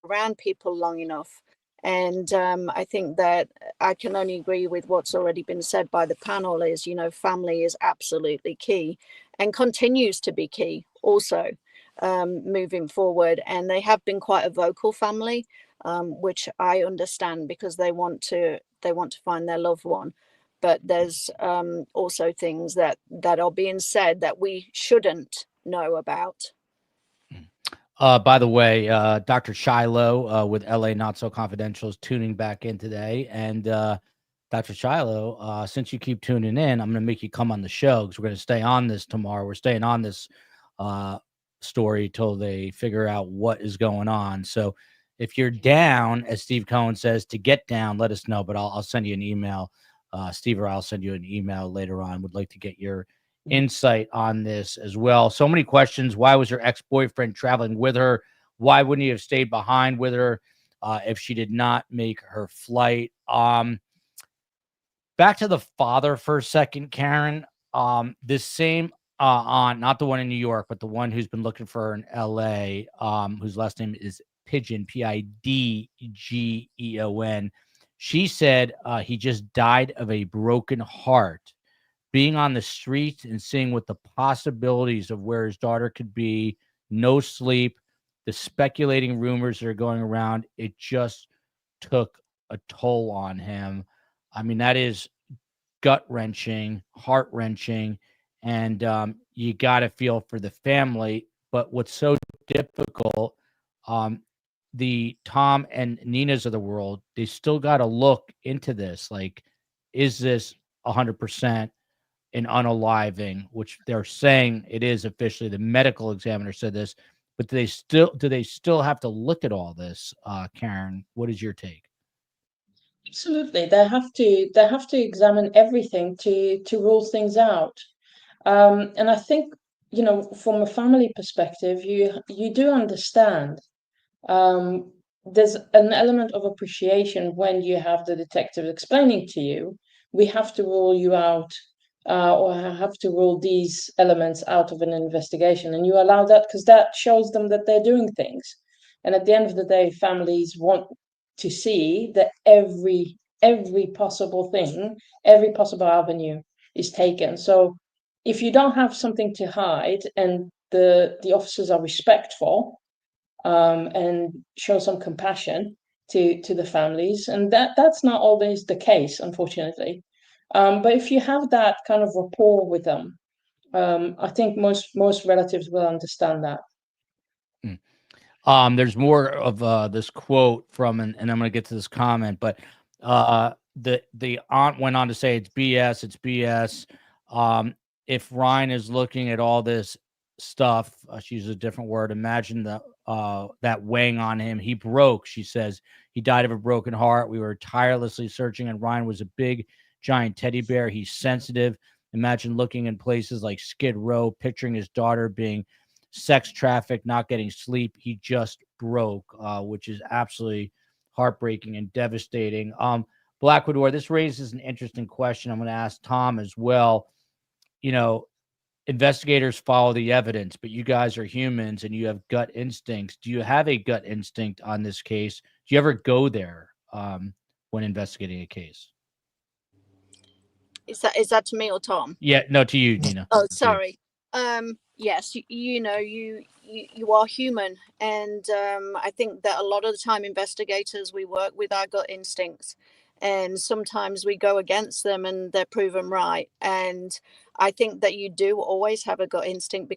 around people long enough. And I think that I can only agree with what's already been said by the panel is, family is absolutely key and continues to be key also moving forward. And they have been quite a vocal family, which I understand, because they want to find their loved one. But there's also things that are being said that we shouldn't know about. By the way, Dr. Shiloh with LA Not So Confidential is tuning back in today. And Dr. Shiloh, since you keep tuning in, I'm going to make you come on the show, because we're going to stay on this tomorrow. We're staying on this story till they figure out what is going on. So if you're down, as Steve Cohen says, to get down, let us know. But I'll send you an email. Steve or I'll send you an email later on. Would like to get your insight on this as well. So many questions. Why was her ex-boyfriend traveling with her? Why wouldn't he have stayed behind with her if she did not make her flight? Back to the father for a second, Karen. This same aunt, not the one in New York, but the one who's been looking for her in LA, whose last name is Pidgeon, Pidgeon. She said he just died of a broken heart. Being on the streets and seeing what the possibilities of where his daughter could be, no sleep, the speculating rumors that are going around, it just took a toll on him. I mean, that is gut-wrenching, heart-wrenching, and you got to feel for the family. But what's so difficult, the Tom and Ninas of the world, they still got to look into this. Like, is this 100% an unaliving, which they're saying it is officially? The medical examiner said this, but do they still have to look at all this? Karen, what is your take? Absolutely, they have to examine everything to rule things out. And I think, from a family perspective, you do understand there's an element of appreciation when you have the detective explaining to you, we have to rule you out, or have to rule these elements out of an investigation, and you allow that because that shows them that they're doing things. And at the end of the day, families want to see that every possible thing, every possible avenue is taken. So if you don't have something to hide and the officers are respectful, and show some compassion to the families, and that's not always the case, unfortunately. But if you have that kind of rapport with them, I think most relatives will understand that. There's more of this quote from, and I'm going to get to this comment, but the aunt went on to say it's BS. It's BS. If Ryan is looking at all this stuff, she used a different word. Imagine that weighing on him. He broke. She says he died of a broken heart. We were tirelessly searching, and Ryan was a big, giant teddy bear. He's sensitive. Imagine looking in places like Skid Row, picturing his daughter being sex trafficked, not getting sleep. He just broke, which is absolutely heartbreaking and devastating. Blackwood, this raises an interesting question. I'm going to ask Tom as well. You know, investigators follow the evidence, but you guys are humans and you have gut instincts. Do you have a gut instinct on this case? Do you ever go there when investigating a case? Is that to me or Tom? Yeah, no, to you, Nina. Oh, sorry. Yes, you are human, and I think that a lot of the time investigators, we work with our gut instincts, and sometimes we go against them and they're proven right. And I think that you do always have a gut instinct,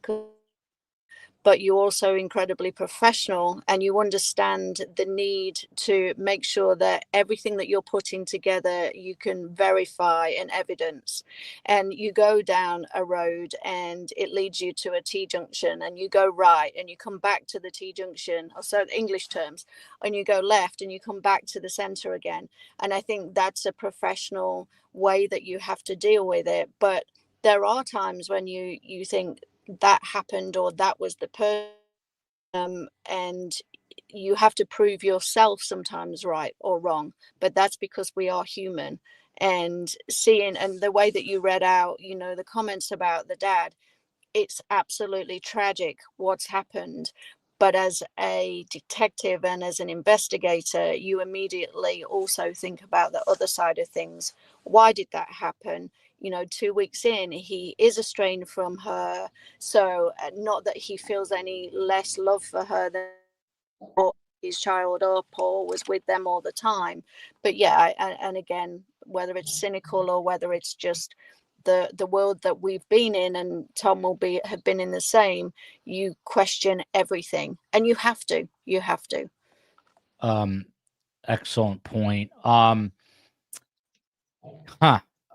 but you're also incredibly professional, and you understand the need to make sure that everything that you're putting together you can verify and evidence. And you go down a road and it leads you to a T-junction, and you go right and you come back to the T-junction, or so English terms, and you go left and you come back to the center again. And I think that's a professional way that you have to deal with it. But there are times when you think that happened or that was the person, and you have to prove yourself sometimes right or wrong, but that's because we are human. And seeing, and the way that you read out, the comments about the dad, it's absolutely tragic what's happened. But as a detective and as an investigator, you immediately also think about the other side of things. Why did that happen? 2 weeks in, he is estranged from her. So not that he feels any less love for her than his child up or was with them all the time. But yeah, and again, whether it's cynical or whether it's just the world that we've been in, and Tom will have been in the same, you question everything, and you have to. Excellent point.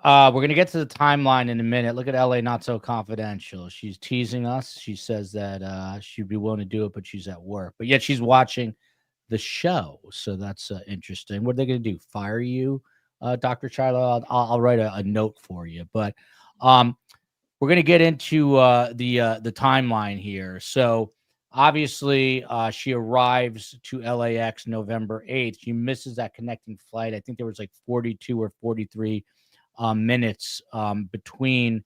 We're going to get to the timeline in a minute. Look at LA Not So Confidential. She's teasing us. She says that she'd be willing to do it, but she's at work. But yet she's watching the show. So that's interesting. What are they going to do? Fire you, Dr. Shiloh? I'll write a note for you. But we're going to get into the timeline here. So obviously she arrives to LAX November 8th. She misses that connecting flight. I think there was like 42 or 43 minutes between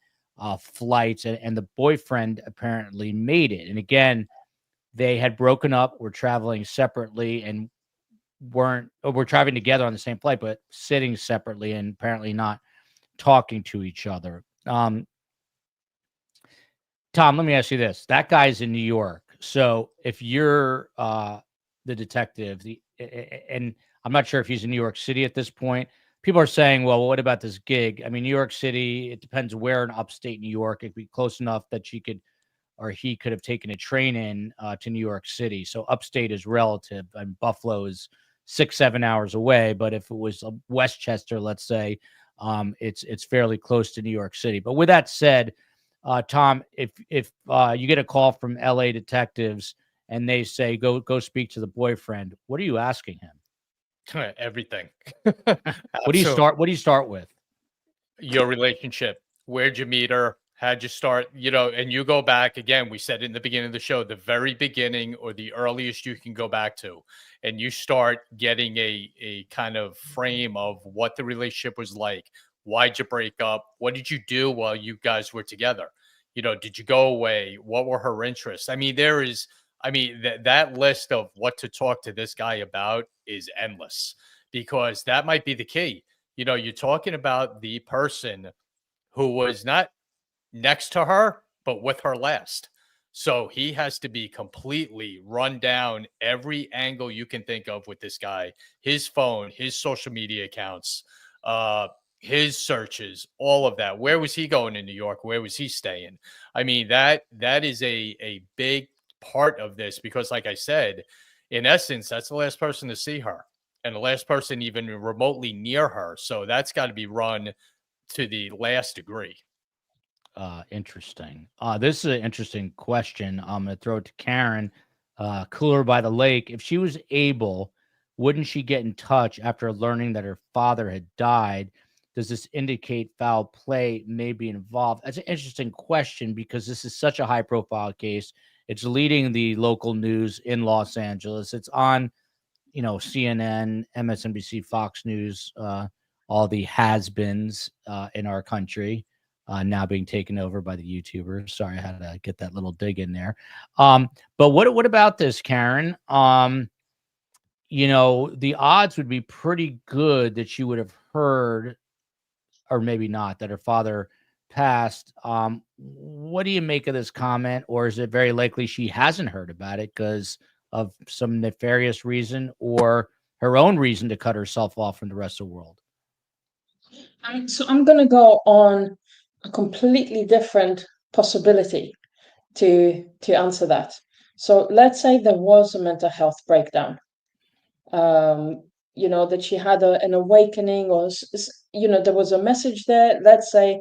flights, and the boyfriend apparently made it. And again, they had broken up, were traveling separately, and were traveling together on the same flight, but sitting separately and apparently not talking to each other. Tom, let me ask you this. That guy's in New York. So if you're the detective, and I'm not sure if he's in New York City at this point, people are saying, well, what about this gig? I mean, New York City, it depends where in upstate New York. It'd be close enough that she could, or he could have taken a train in to New York City. So upstate is relative. And Buffalo is 6-7 hours away. But if it was Westchester, let's say, it's fairly close to New York City. But with that said, Tom, if you get a call from LA detectives and they say, go speak to the boyfriend, what are you asking him? Everything. What do you start with? Your relationship. Where'd you meet her? had you start, and you go back again, we said in the beginning of the show, the very beginning or the earliest you can go back to, and you start getting a kind of frame of what the relationship was like. Why'd you break up? What did you do while you guys were together? Did you go away? What were her interests? I mean, that list of what to talk to this guy about is endless, because that might be the key. You're talking about the person who was not next to her, but with her last. So he has to be completely run down every angle you can think of with this guy, his phone, his social media accounts, his searches, all of that. Where was he going in New York? Where was he staying? I mean, that is a big part of this, because like I said, in essence, that's the last person to see her and the last person even remotely near her. So that's got to be run to the last degree. Interesting. This is an interesting question. I'm going to throw it to Karen. Cooler by the Lake. If she was able, wouldn't she get in touch after learning that her father had died? Does this indicate foul play may be involved? That's an interesting question, because this is such a high profile case. It's leading the local news in Los Angeles. It's on, CNN, MSNBC, Fox News, all the has-beens in our country. Now being taken over by the YouTubers. Sorry, I had to get that little dig in there. But what about this, Karen? The odds would be pretty good that you would have heard, or maybe not, that her father passed. What do you make of this comment? Or is it very likely she hasn't heard about it because of some nefarious reason, or her own reason to cut herself off from the rest of the world? So I'm going to go on a completely different possibility to answer that. So let's say there was a mental health breakdown. That she had an awakening, or there was a message there. Let's say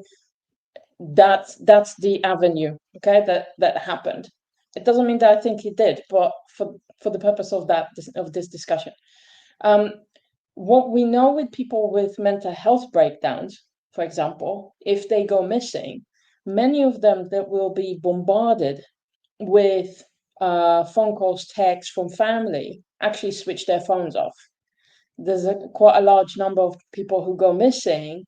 that's the avenue, okay, that happened. It doesn't mean that I think it did, but for the purpose of this discussion, what we know with people with mental health breakdowns, for example, if they go missing, many of them that will be bombarded with phone calls, texts from family, actually switch their phones off. There's quite a large number of people who go missing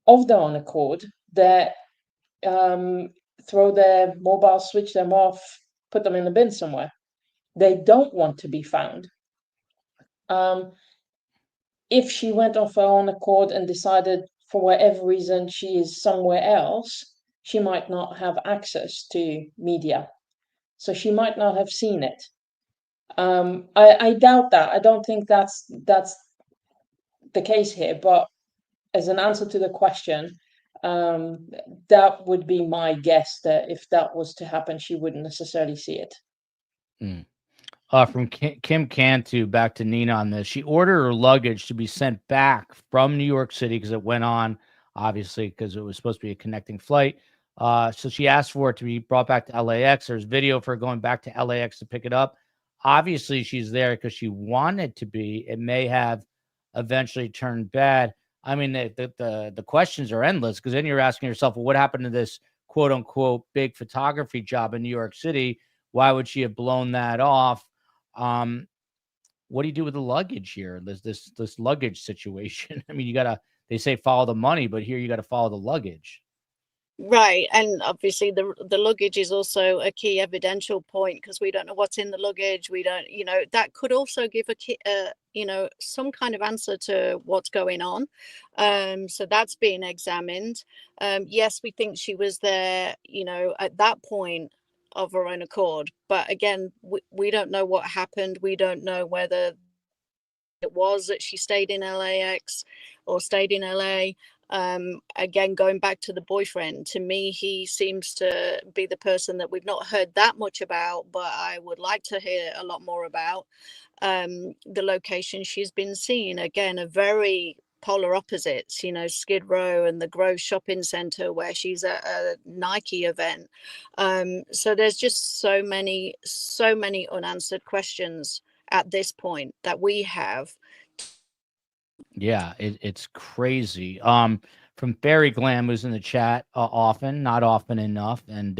of their own accord that throw their mobile, switch them off, put them in the bin somewhere. They don't want to be found. If she went off her own accord and decided for whatever reason she is somewhere else, she might not have access to media. So she might not have seen it. I doubt that. I don't think that's the case here. But as an answer to the question, that would be my guess, that if that was to happen, she wouldn't necessarily see it. From Kim Cantu, back to Nina on this. She ordered her luggage to be sent back from New York City because it went on, obviously, because it was supposed to be a connecting flight. So she asked for it to be brought back to LAX. There's video of her going back to LAX to pick it up. Obviously, she's there because she wanted to be. It may have eventually turned bad. I mean, the questions are endless, because then you're asking yourself, well, what happened to this quote unquote big photography job in New York City? Why would she have blown that off? What do you do with the luggage here? There's this luggage situation. I mean, they say follow the money, but here you got to follow the luggage. Right. And obviously the luggage is also a key evidential point, because we don't know what's in the luggage. We don't, that could also give some kind of answer to what's going on. So that's being examined. Yes, we think she was there, at that point of her own accord. But again, we don't know what happened. We don't know whether it was that she stayed in LAX or stayed in LA. Again, going back to the boyfriend, to me, he seems to be the person that we've not heard that much about, but I would like to hear a lot more about. The location she's been seen, again, a very polar opposites, Skid Row and the Grove Shopping Center, where she's at a Nike event. So there's just so many unanswered questions at this point that we have. Yeah, it's crazy. from Fairy Glam, who's in the chat often, not often enough, and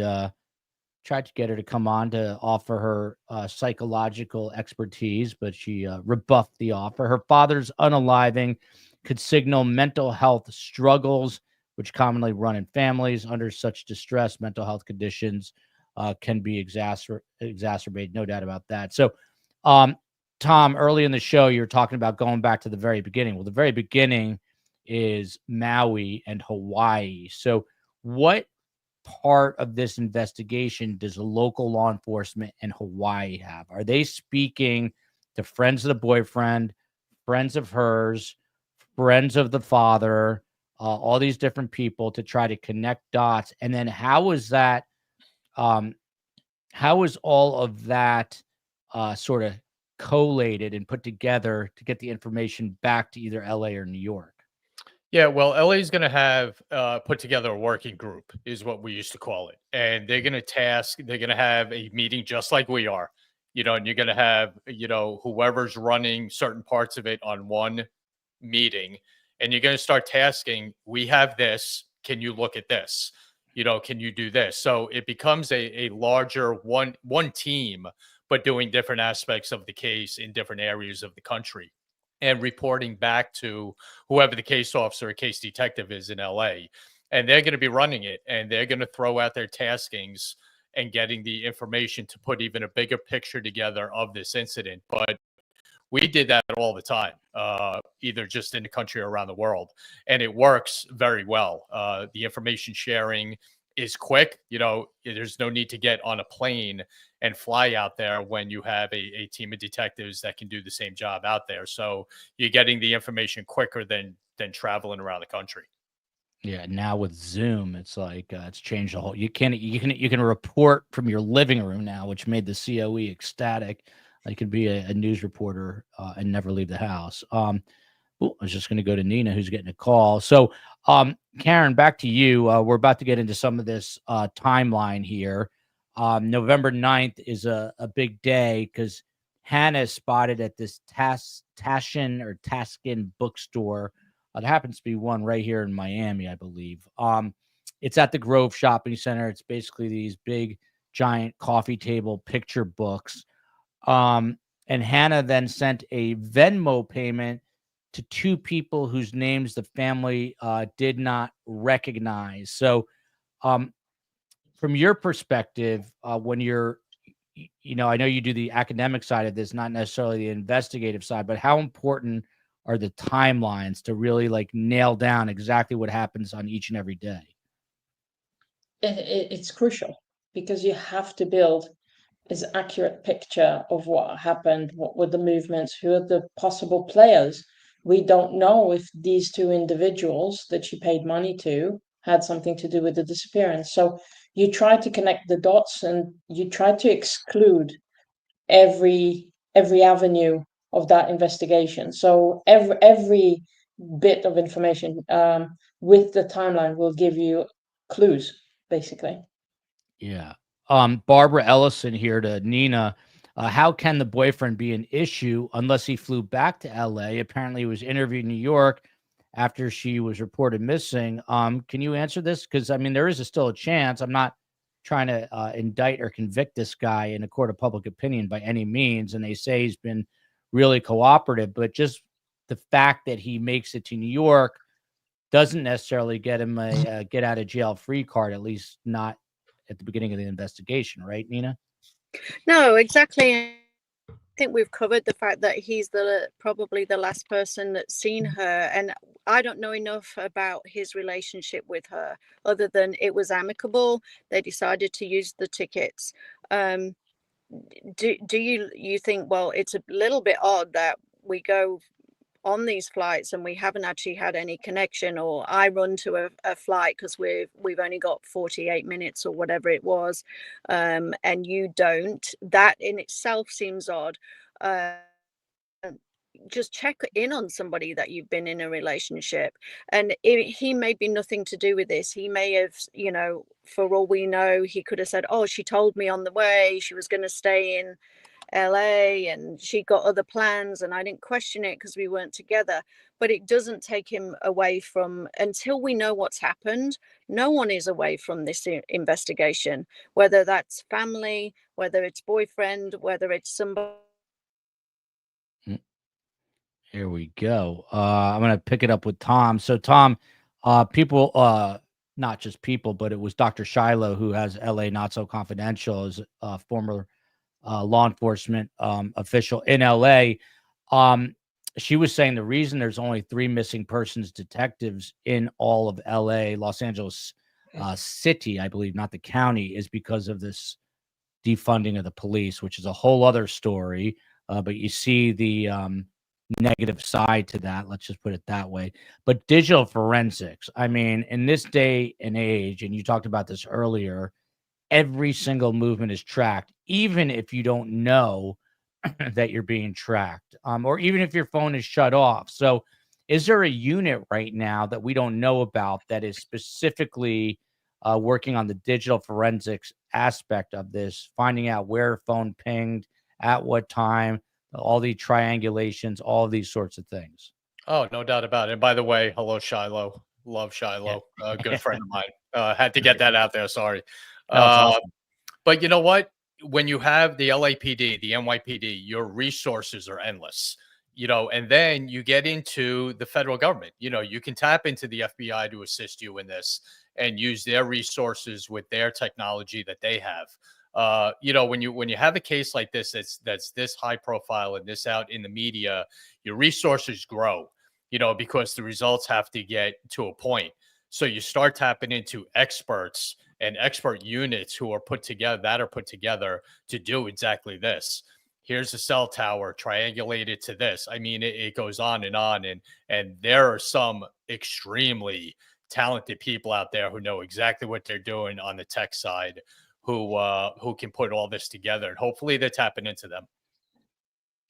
tried to get her to come on to offer her psychological expertise, but she rebuffed the offer. Her father's unaliving could signal mental health struggles, which commonly run in families. Under such distress, mental health conditions can be exacerbated, no doubt about that. So, Tom, early in the show, you were talking about going back to the very beginning. Well, the very beginning is Maui and Hawaii. So what part of this investigation does the local law enforcement in Hawaii have? Are they speaking to friends of the boyfriend, friends of hers, friends of the father, all these different people to try to connect dots? And then how is that, how is all of that sort of collated and put together to get the information back to either LA or New York? Yeah, well, LA is going to have put together a working group, is what we used to call it. And they're going to have a meeting just like we are, and you're going to have, whoever's running certain parts of it on one meeting. And you're going to start tasking, we have this. Can you look at this? Can you do this? So it becomes a larger one team, but doing different aspects of the case in different areas of the country, and reporting back to whoever the case officer or case detective is in LA. And they're going to be running it, and they're going to throw out their taskings and getting the information to put even a bigger picture together of this incident. But we did that all the time, either just in the country or around the world. And it works very well. The information sharing is quick. There's no need to get on a plane and fly out there when you have a team of detectives that can do the same job out there. So you're getting the information quicker than traveling around the country. Yeah, now with Zoom, it's like it's changed the whole. You can report from your living room now, which made the COE ecstatic. I could be a news reporter and never leave the house. I was just going to go to Nina, who's getting a call. So, Karen, back to you. We're about to get into some of this timeline here. November 9th is a big day because Hannah is spotted at this Taskin bookstore. There happens to be one right here in Miami, I believe. It's at the Grove Shopping Center. It's basically these big, giant coffee table picture books. And Hannah then sent a Venmo payment to two people whose names the family did not recognize. So, from your perspective, when you're, I know you do the academic side of this, not necessarily the investigative side, but how important are the timelines to really like nail down exactly what happens on each and every day? It's crucial because you have to build as accurate picture of what happened, what were the movements, who are the possible players. We don't know if these two individuals that she paid money to had something to do with the disappearance. So you try to connect the dots and you try to exclude every avenue of that investigation. So every bit of information with the timeline will give you clues, basically. Yeah. Barbara Ellison here to Nina. How can the boyfriend be an issue unless he flew back to LA? Apparently he was interviewed in New York after she was reported missing. Can you answer this? Because I mean, there is still a chance. I'm not trying to indict or convict this guy in a court of public opinion by any means. And they say he's been really cooperative, but just the fact that he makes it to New York doesn't necessarily get him a get out of jail free card, at least not at the beginning of the investigation, right, Nina? No, exactly. I think we've covered the fact that he's probably the last person that's seen her, and I don't know enough about his relationship with her other than it was amicable. They decided to use the tickets. Do you think, well, it's a little bit odd that we go on these flights and we haven't actually had any connection, or I run to a flight because we've only got 48 minutes or whatever it was, and you don't? That in itself seems odd. Just check in on somebody that you've been in a relationship, and he may be nothing to do with this. He may have, for all we know, he could have said, oh, she told me on the way she was going to stay in LA and she got other plans, and I didn't question it because we weren't together. But it doesn't take him away from, until we know what's happened, no one is away from this investigation, whether that's family, whether it's boyfriend, whether it's somebody. Here we go. I'm gonna pick it up with Tom. So Tom, people, not just people, but it was Dr. Shiloh, who has LA Not So Confidential, as a former law enforcement official in LA. She was saying the reason there's only 3 missing persons detectives in all of LA, Los Angeles city, I believe, not the county, is because of this defunding of the police, which is a whole other story. But you see the negative side to that. Let's just put it that way. But digital forensics, I mean, in this day and age, and you talked about this earlier, every single movement is tracked, even if you don't know that you're being tracked, or even if your phone is shut off. So is there a unit right now that we don't know about that is specifically working on the digital forensics aspect of this, finding out where a phone pinged, at what time, all the triangulations, all of these sorts of things? Oh, no doubt about it. And by the way, hello, Shiloh. Love Shiloh. A good friend of mine. Had to get that out there. Sorry. No, it's awesome. But you know what? When you have the LAPD, the NYPD, your resources are endless. And then you get into the federal government. You can tap into the FBI to assist you in this and use their resources with their technology that they have. When you have a case like this that's this high profile and this out in the media, your resources grow, because the results have to get to a point. So you start tapping into experts and expert units who are put together to do exactly this. Here's a cell tower triangulated to this. I mean, it goes on, and there are some extremely talented people out there who know exactly what they're doing on the tech side, who can put all this together, and hopefully they're tapping into them.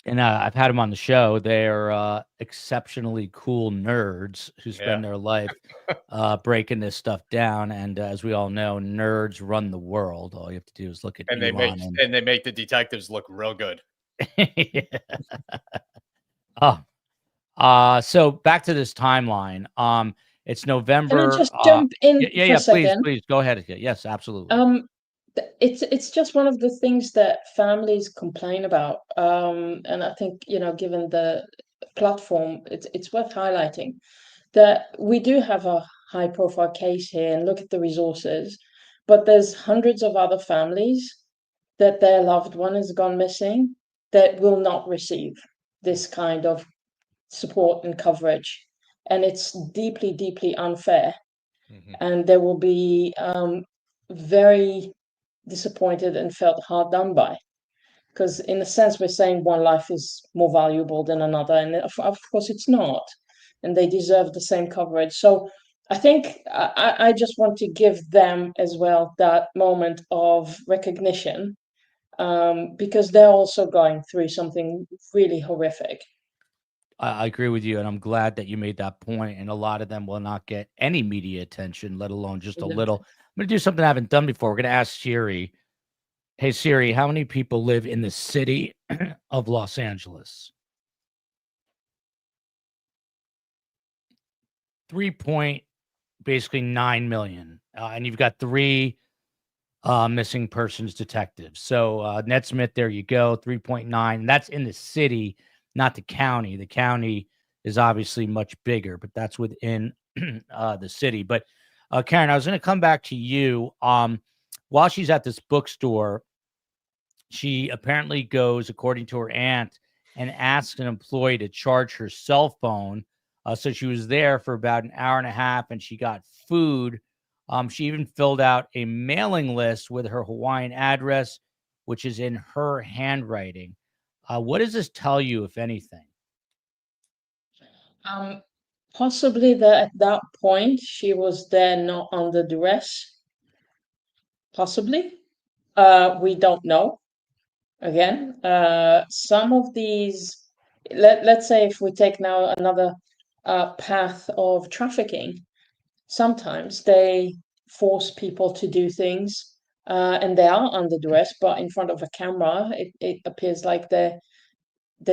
And I've had them on the show. They're exceptionally cool nerds who spend their life breaking this stuff down. And as we all know, nerds run the world. All you have to do is look at Elon, and they make the detectives look real good. So back to this timeline. It's November. Can I just jump in for a second? Please go ahead. Yes, absolutely. It's just one of the things that families complain about, and I think, given the platform, it's worth highlighting that we do have a high profile case here, and look at the resources, but there's hundreds of other families that their loved one has gone missing that will not receive this kind of support and coverage, and it's deeply, deeply unfair. And there will be very disappointed and felt hard done by, because in a sense we're saying one life is more valuable than another, and of course it's not, and they deserve the same coverage. So I think I just want to give them as well that moment of recognition, because they're also going through something really horrific. I agree with you, and I'm glad that you made that point. And a lot of them will not get any media attention, let alone just a little. I'm going to do something I haven't done before. We're going to ask Siri. Hey, Siri, how many people live in the city of Los Angeles? 3.9 million. And you've got 3 missing persons detectives. So Ned Smith, there you go, 3.9. That's in the city, not the county. The county is obviously much bigger, but that's within the city. But Karen, I was going to come back to you. While she's at this bookstore, she apparently goes, according to her aunt, and asks an employee to charge her cell phone. So she was there for about an hour and a half, and she got food. She even filled out a mailing list with her Hawaiian address, which is in her handwriting. What does this tell you, if anything? Possibly that at that point she was there not under duress. Possibly. We don't know. Again, some of these, let's say if we take now another path of trafficking, sometimes they force people to do things and they are under duress, but in front of a camera, it appears like they're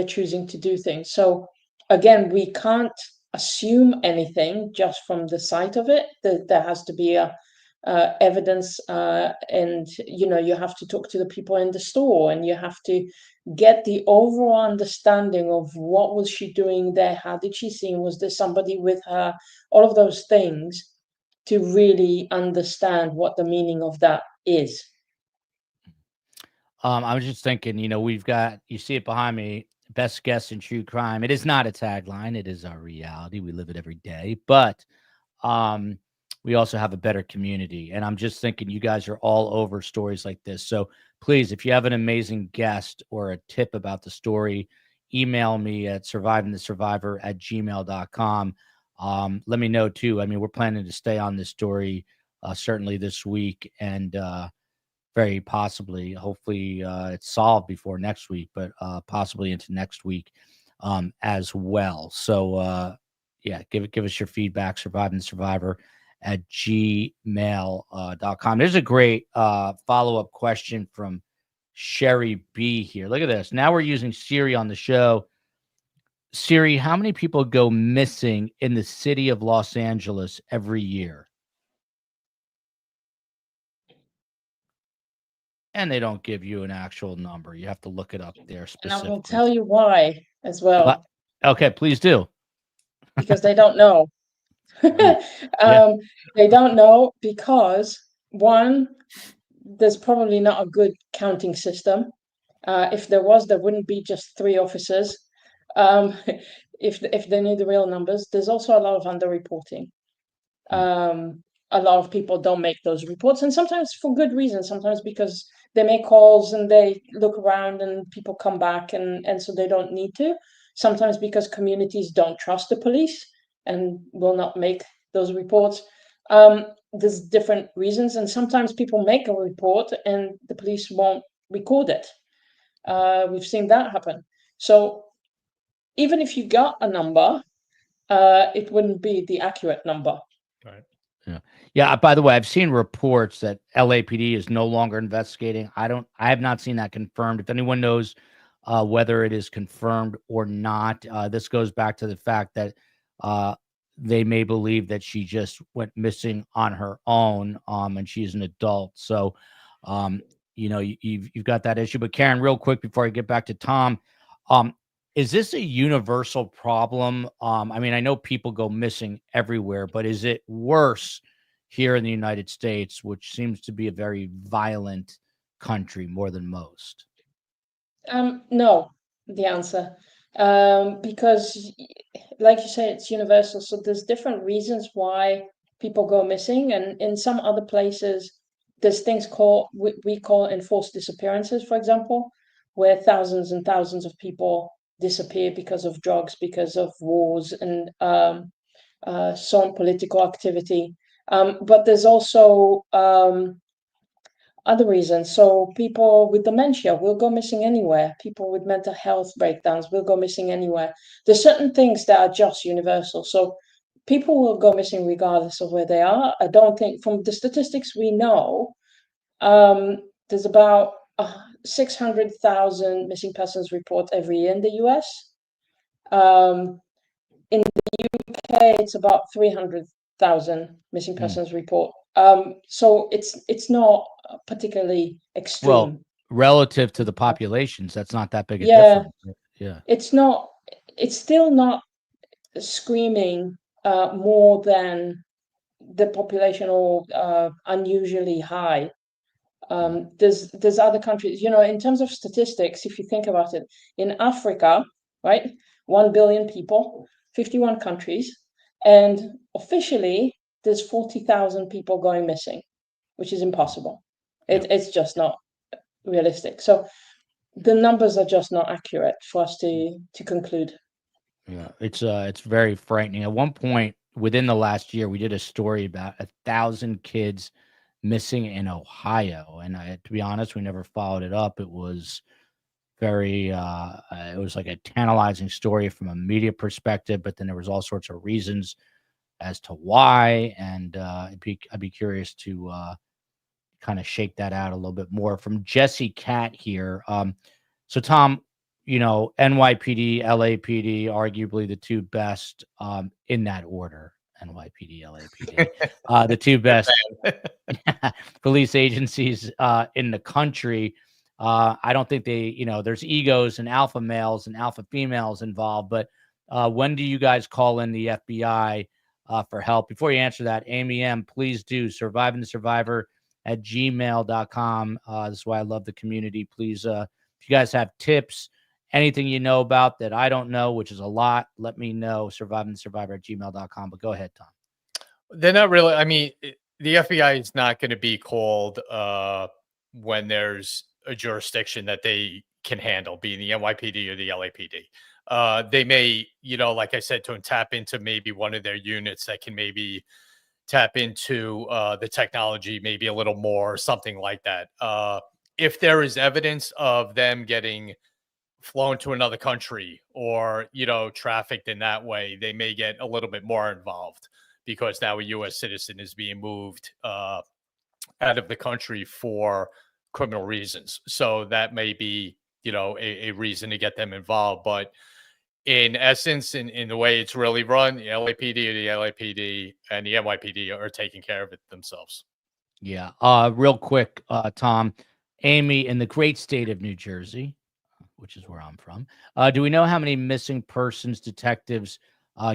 choosing to do things. So again, we can't assume anything just from the sight of it. There has to be a evidence, and you have to talk to the people in the store, and you have to get the overall understanding of what was she doing there, how did she see him, was there somebody with her, all of those things, to really understand what the meaning of that is. I was just thinking, we've got, you see it behind me, best guess in true crime. It is not a tagline. It is our reality. We live it every day, but we also have a better community. And I'm just thinking you guys are all over stories like this. So please, if you have an amazing guest or a tip about the story, email me at survivingthesurvivor@gmail.com. Let me know too. I mean, we're planning to stay on this story certainly this week, and very possibly, hopefully it's solved before next week, but possibly into next week as well. So yeah, give us your feedback, survivingthesurvivor@gmail.com. There's a great follow-up question from Sherry B here. Look at this. Now we're using Siri on the show. Siri, how many people go missing in the city of Los Angeles every year? And they don't give you an actual number. You have to look it up there specifically. And I will tell you why as well. Okay, please do. Because they don't know. Yeah. They don't know because, one, there's probably not a good counting system. If there was, there wouldn't be just 3 officers. If they knew the real numbers, there's also a lot of underreporting. A lot of people don't make those reports, and sometimes for good reasons. Sometimes because they make calls and they look around and people come back, and so they don't need to. Sometimes because communities don't trust the police and will not make those reports. There's different reasons, and sometimes people make a report and the police won't record it. We've seen that happen. So even if you got a number, it wouldn't be the accurate number. Right. Yeah. By the way, I've seen reports that LAPD is no longer investigating. I have not seen that confirmed. If anyone knows whether it is confirmed or not, this goes back to the fact that they may believe that she just went missing on her own, and she's an adult. So, you've got that issue. But Karen, real quick before I get back to Tom, is this a universal problem? I mean, I know people go missing everywhere, but is it worse here in the United States, which seems to be a very violent country more than most? No, the answer. Because, like you say, it's universal. So there's different reasons why people go missing, and in some other places, there's things we call enforced disappearances, for example, where thousands and thousands of people disappear because of drugs, because of wars, and some political activity. But there's also other reasons. So people with dementia will go missing anywhere. People with mental health breakdowns will go missing anywhere. There's certain things that are just universal. So people will go missing regardless of where they are. I don't think, from the statistics we know, there's about 600,000 missing persons report every year in the US. In the UK, it's about 300,000 missing persons report. So it's not particularly extreme. Well, relative to the populations, that's not that big a Yeah. difference. Yeah. It's still not screaming more than the population, or unusually high. There's other countries, in terms of statistics, if you think about it, in Africa, right, 1 billion people, 51 countries, and officially there's 40,000 people going missing, which is impossible. It's just not realistic. So the numbers are just not accurate for us to conclude. Yeah, it's very frightening. At one point within the last year, we did a story about 1,000 kids missing in Ohio, and to be honest, we never followed it up. It was very it was like a tantalizing story from a media perspective, but then there was all sorts of reasons as to why, and I'd be curious to kind of shake that out a little bit more. From Jesse Cat here. So Tom, NYPD, LAPD, arguably the two best in that order. NYPD, LAPD, the two best police agencies in the country. I don't think there's egos and alpha males and alpha females involved, but when do you guys call in the FBI for help? Before you answer that, Amy M, please do survivingthesurvivor@gmail.com. This is why I love the community. Please, if you guys have tips, anything you know about that I don't know, which is a lot, let me know. Survivingthesurvivor@gmail.com. But go ahead, Tom. They're not really. I mean, the FBI is not going to be called when there's a jurisdiction that they can handle, being the NYPD or the LAPD. They may, like I said, to tap into maybe one of their units that can maybe tap into the technology maybe a little more, or something like that. If there is evidence of them getting flown to another country or, trafficked in that way, they may get a little bit more involved, because now a U.S. citizen is being moved out of the country for criminal reasons. So that may be, a reason to get them involved. But in essence, in the way it's really run, the LAPD or the LAPD and the NYPD are taking care of it themselves. Yeah. Real quick, Tom, Amy, in the great state of New Jersey, which is where I'm from, do we know how many missing persons detectives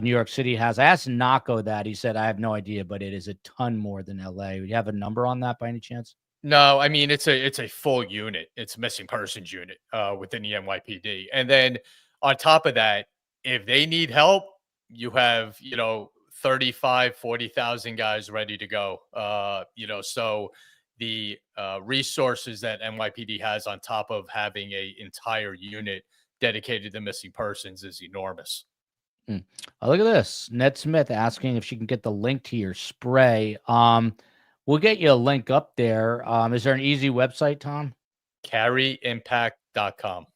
New York City has? I asked Nako that. He said, I have no idea, but it is a ton more than LA. Do you have a number on that by any chance? No, I mean, it's a full unit. It's a missing persons unit within the NYPD. And then on top of that, if they need help, you have, 35, 40,000 guys ready to go. So the resources that NYPD has on top of having an entire unit dedicated to missing persons is enormous. Oh, look at this. Ned Smith asking if she can get the link to your spray. We'll get you a link up there. Is there an easy website, Tom? Carryimpact.com.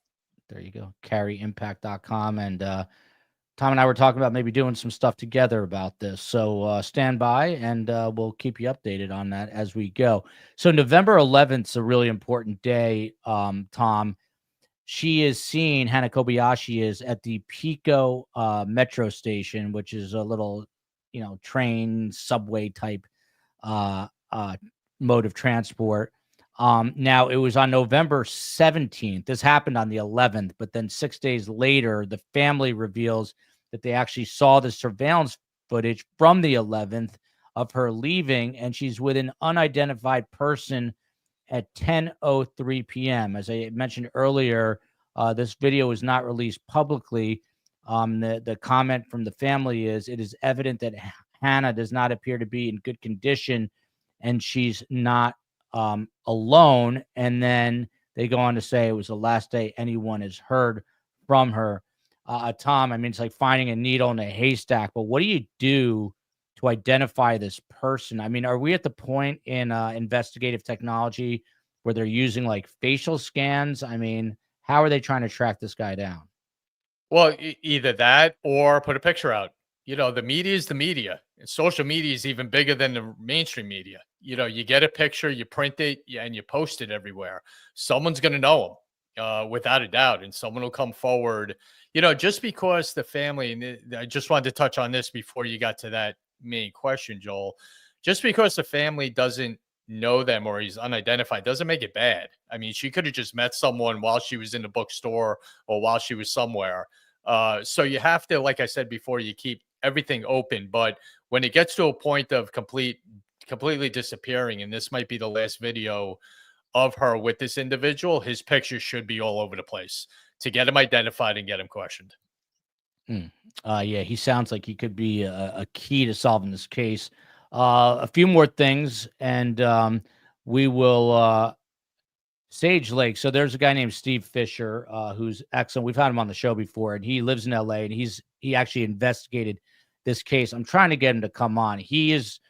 There you go. Carryimpact.com. And Tom and I were talking about maybe doing some stuff together about this. So stand by and we'll keep you updated on that as we go. So November 11th is a really important day, Tom. She is seen, Hannah Kobayashi is, at the Pico metro station, which is a little, train, subway type mode of transport. Now, it was on November 17th. This happened on the 11th, but then 6 days later, the family reveals that they actually saw the surveillance footage from the 11th of her leaving, and she's with an unidentified person at 10:03 p.m. As I mentioned earlier, this video is not released publicly. The comment from the family is, it is evident that Hannah does not appear to be in good condition, and she's not alone. And then they go on to say it was the last day anyone has heard from her. Tom, I mean, it's like finding a needle in a haystack, but what do you do to identify this person? I mean, are we at the point in investigative technology where they're using like facial scans? I mean, how are they trying to track this guy down? Well, either that or put a picture out. The media is the media, and social media is even bigger than the mainstream media. You get a picture, you print it, and you post it everywhere. Someone's going to know them without a doubt, and someone will come forward. Just because the family, and I just wanted to touch on this before you got to that main question, Joel. Just because the family doesn't know them or he's unidentified doesn't make it bad. I mean, she could have just met someone while she was in the bookstore or while she was somewhere. So you have to, like I said before, you keep everything open. But when it gets to a point of completely disappearing, and this might be the last video of her with this individual, his pictures should be all over the place to get him identified and get him questioned. Yeah, he sounds like he could be a key to solving this case. A few more things, and we will Sage Lake. So there's a guy named Steve Fisher who's excellent. We've had him on the show before, and he lives in LA, and he actually investigated this case. I'm trying to get him to come on. He has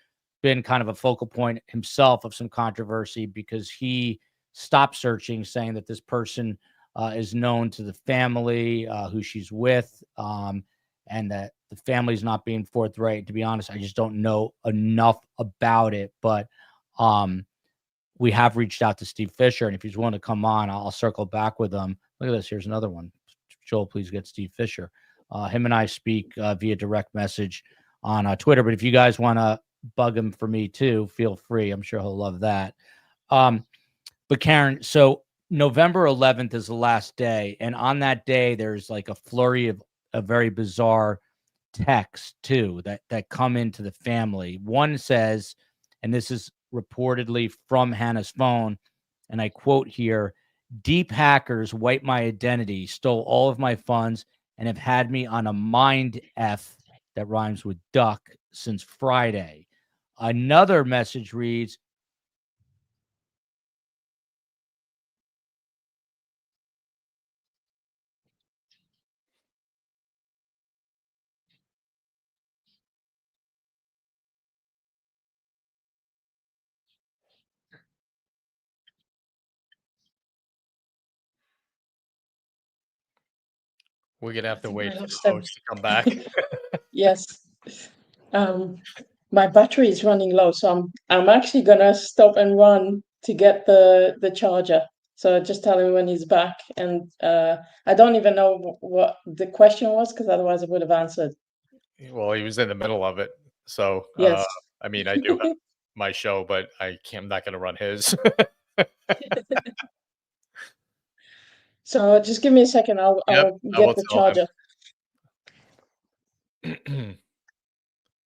been kind of a focal point himself of some controversy because he stopped searching, saying that this person is known to the family who she's with, and that the family's not being forthright. To be honest, I just don't know enough about it. But we have reached out to Steve Fisher, and if he's willing to come on, I'll circle back with him. Look at this. Here's another one. Joel, please get Steve Fisher. Him and I speak via direct message on Twitter, but if you guys want to bug him for me too, feel free. I'm sure he'll love that. But Karen, so November 11th is the last day, and on that day, there's like a flurry of a very bizarre texts too that come into the family. One says, and this is reportedly from Hannah's phone, and I quote here, "Deep hackers wiped my identity, stole all of my funds, and have had me on a mind F," that rhymes with duck, "since Friday." Another message reads, We're gonna have to think wait I for the lost them. host to come back. Yes. My battery is running low, so I'm actually gonna stop and run to get the charger. So just tell him when he's back. And I don't even know what the question was, because otherwise I would have answered. Well, he was in the middle of it, so Yes. I mean, I do have my show, but I'm not going to run his. So just give me a second. I'll Yep, I get will the tell charger. him.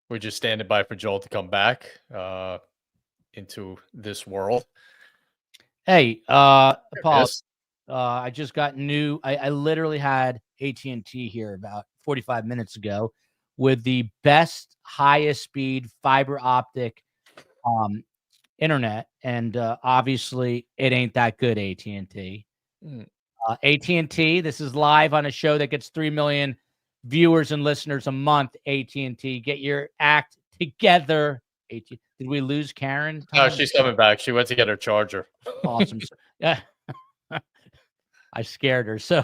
We're just standing by for Joel to come back into this world. hey, There it Paul, is. I just got new. I literally had AT&T here about 45 minutes ago with the best, highest speed fiber optic internet, and obviously it ain't that good. AT&T. Mm. AT&T. This is live on a show that gets 3 million viewers and listeners a month. AT&T, get your act together. Did we lose Karen? No, Tom? she's coming back. She went to get her charger. Awesome. Yeah. I scared her. So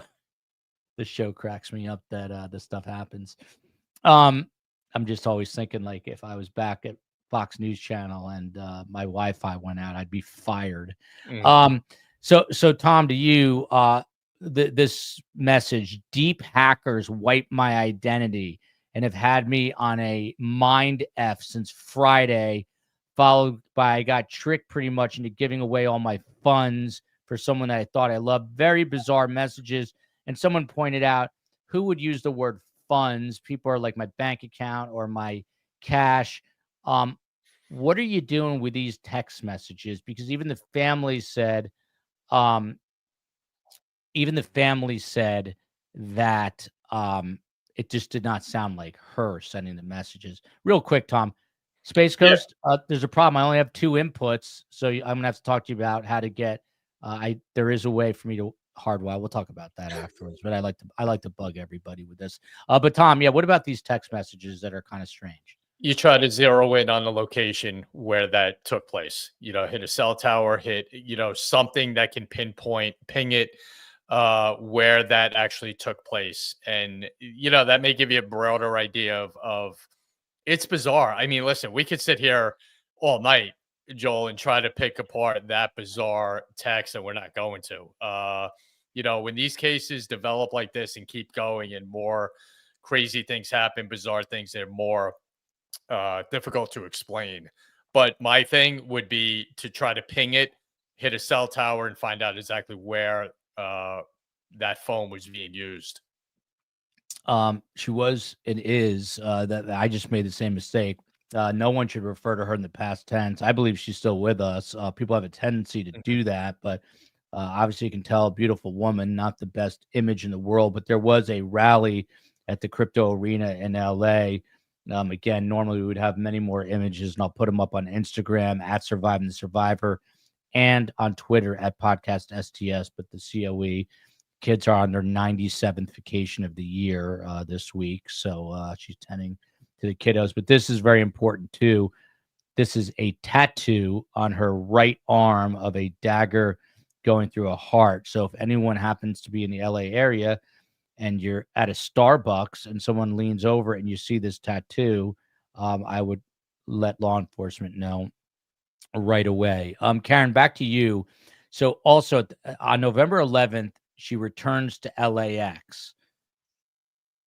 the show cracks me up that this stuff happens. I'm just always thinking, like, if I was back at Fox News Channel and my Wi-Fi went out, I'd be fired. Mm. So Tom, to you, this message: deep hackers wipe my identity and have had me on a mind F since Friday, followed by I got tricked pretty much into giving away all my funds for someone that I thought I loved. Very bizarre messages. And someone pointed out, who would use the word funds? People are like, my bank account or my cash. What are you doing with these text messages? Because even the family said, that it just did not sound like her sending the messages. Real quick, Tom, Space Yeah. Coast, there's a problem. I only have 2 inputs, so I'm gonna have to talk to you about how to get. There is a way for me to hardwire. We'll talk about that afterwards. But I like to bug everybody with this. But Tom, yeah, what about these text messages that are kind of strange? You try to zero in on the location where that took place. Hit a cell tower, hit something that can ping it where that actually took place, and that may give you a broader idea of it's bizarre. I mean, listen, we could sit here all night, Joel, and try to pick apart that bizarre text, and we're not going to. When these cases develop like this and keep going, and more crazy things happen, bizarre things, they're more difficult to explain. But my thing would be to try to ping it, hit a cell tower, and find out exactly where that phone was being used. She was and is that I just made the same mistake. No one should refer to her in the past tense. I believe she's still with us. People have a tendency to do that, but obviously you can tell a beautiful woman, not the best image in the world, but there was a rally at the crypto arena in LA. Again, normally we would have many more images, and I'll put them up on Instagram at Surviving the Survivor and on Twitter at Podcast STS. But the COE kids are on their 97th vacation of the year this week. So she's tending to the kiddos. But this is very important too. This is a tattoo on her right arm of a dagger going through a heart. So if anyone happens to be in the LA area and you're at a Starbucks and someone leans over and you see this tattoo, I would let law enforcement know right away. Karen, back to you. So also on November 11th, she returns to LAX.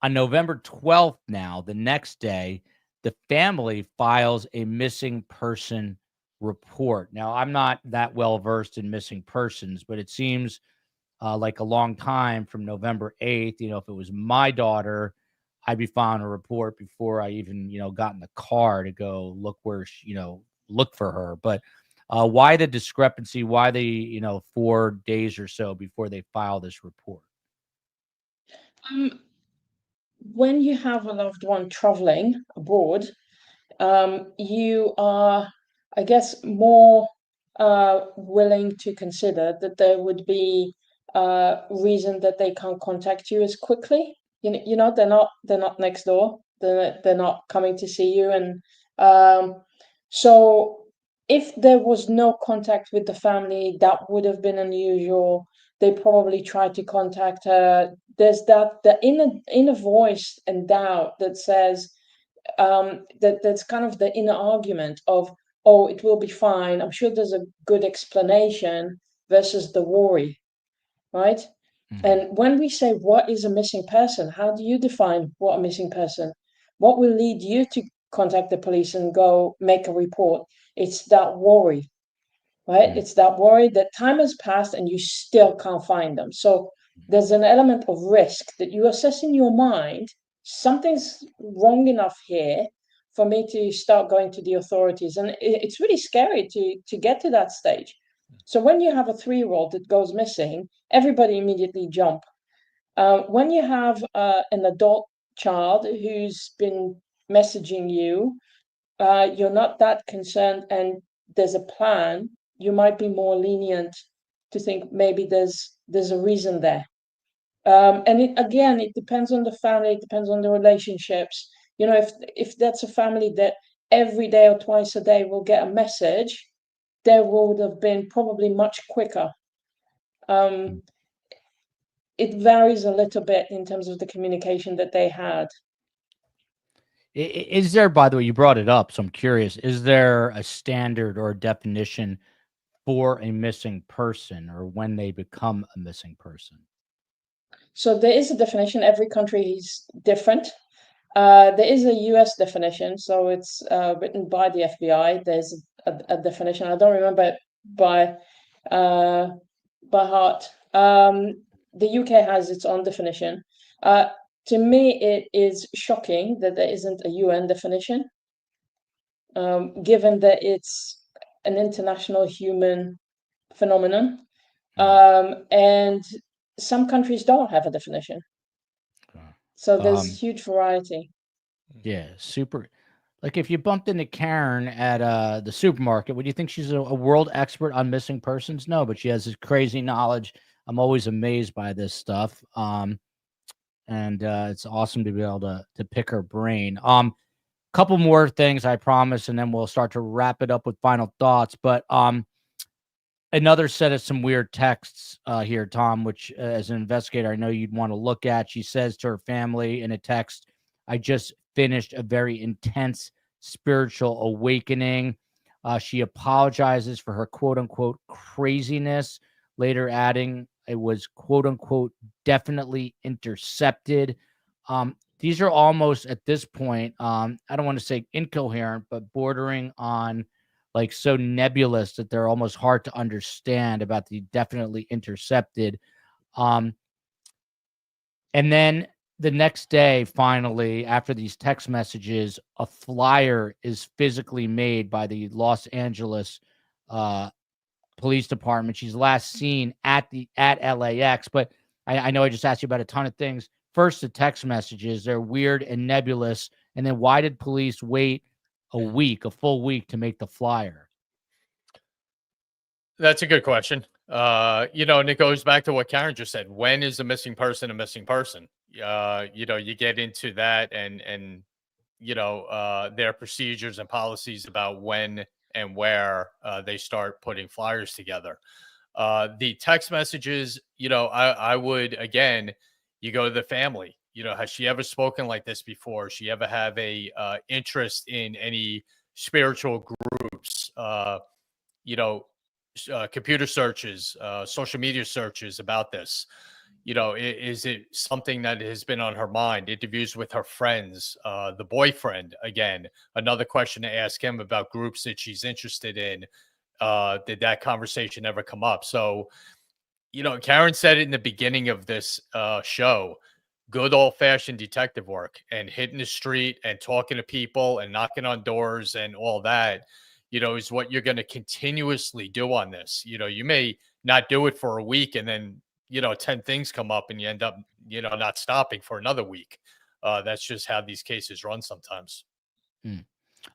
On November 12th, now the next day, the family files a missing person report. Now, I'm not that well versed in missing persons, but it seems like a long time from November 8th. You know, if it was my daughter, I'd be filing a report before I even, got in the car to go look where she, look for her. But why the discrepancy? Why the, 4 days or so before they file this report? When you have a loved one traveling abroad, you are, I guess, more willing to consider that there would be reason that they can't contact you as quickly. They're not next door. They're not coming to see you, and so if there was no contact with the family, that would have been unusual. They probably tried to contact her. There's the inner voice and doubt that says that's kind of the inner argument of, oh, it will be fine. I'm sure there's a good explanation versus the worry, right? Mm-hmm. And when we say what is a missing person, how do you define what a missing person? What will lead you to contact the police and go make a report? It's that worry, right? Mm-hmm. It's that worry that time has passed and you still can't find them. So there's an element of risk that you assess in your mind. Something's wrong enough here for me to start going to the authorities. And it's really scary to get to that stage. So when you have a 3-year-old that goes missing, everybody immediately jump. When you have an adult child who's been messaging you, you're not that concerned and there's a plan, you might be more lenient to think maybe there's a reason there. And it depends on the family, it depends on the relationships. If that's a family that every day or twice a day will get a message, there would have been probably much quicker. It varies a little bit in terms of the communication that they had. Is there, by the way, you brought it up, so I'm curious, is there a standard or a definition for a missing person or when they become a missing person? So there is a definition. Every country is different. There is a US definition, so it's written by the FBI. There's a definition. I don't remember it by heart. The UK has its own definition. To me, it is shocking that there isn't a UN definition, given that it's an international human phenomenon. And some countries don't have a definition. So there's huge variety. Yeah, super. Like if you bumped into Karen at the supermarket, would you think she's a world expert on missing persons? No, but she has this crazy knowledge. I'm always amazed by this stuff. And it's awesome to be able to pick her brain. Couple more things, I promise, and then we'll start to wrap it up with final thoughts. But another set of some weird texts here, Tom, which as an investigator, I know you'd want to look at. She says to her family in a text, I just finished a very intense spiritual awakening. She apologizes for her quote unquote craziness, later adding it was quote unquote definitely intercepted. These are almost at this point, I don't want to say incoherent, but bordering on like so nebulous that they're almost hard to understand about the definitely intercepted. And then the next day, finally, after these text messages, a flyer is physically made by the Los Angeles police department. She's last seen at LAX, but I know I just asked you about a ton of things. First, the text messages, they're weird and nebulous. And then why did police wait a full week to make the flyer? That's a good question. And it goes back to what Karen just said. When is a missing person a missing person? You get into that and their procedures and policies about when and where they start putting flyers together. The text messages, I would, again, you go to the family. Has she ever spoken like this before? She ever have a interest in any spiritual groups? computer searches, social media searches about this. Is it something that has been on her mind? Interviews with her friends, the boyfriend, again, another question to ask him about groups that she's interested in. Did that conversation ever come up? So, Karen said it in the beginning of this show, good old fashioned detective work and hitting the street and talking to people and knocking on doors and all that, is what you're going to continuously do on this. You may not do it for a week and then, 10 things come up and you end up, not stopping for another week. That's just how these cases run sometimes.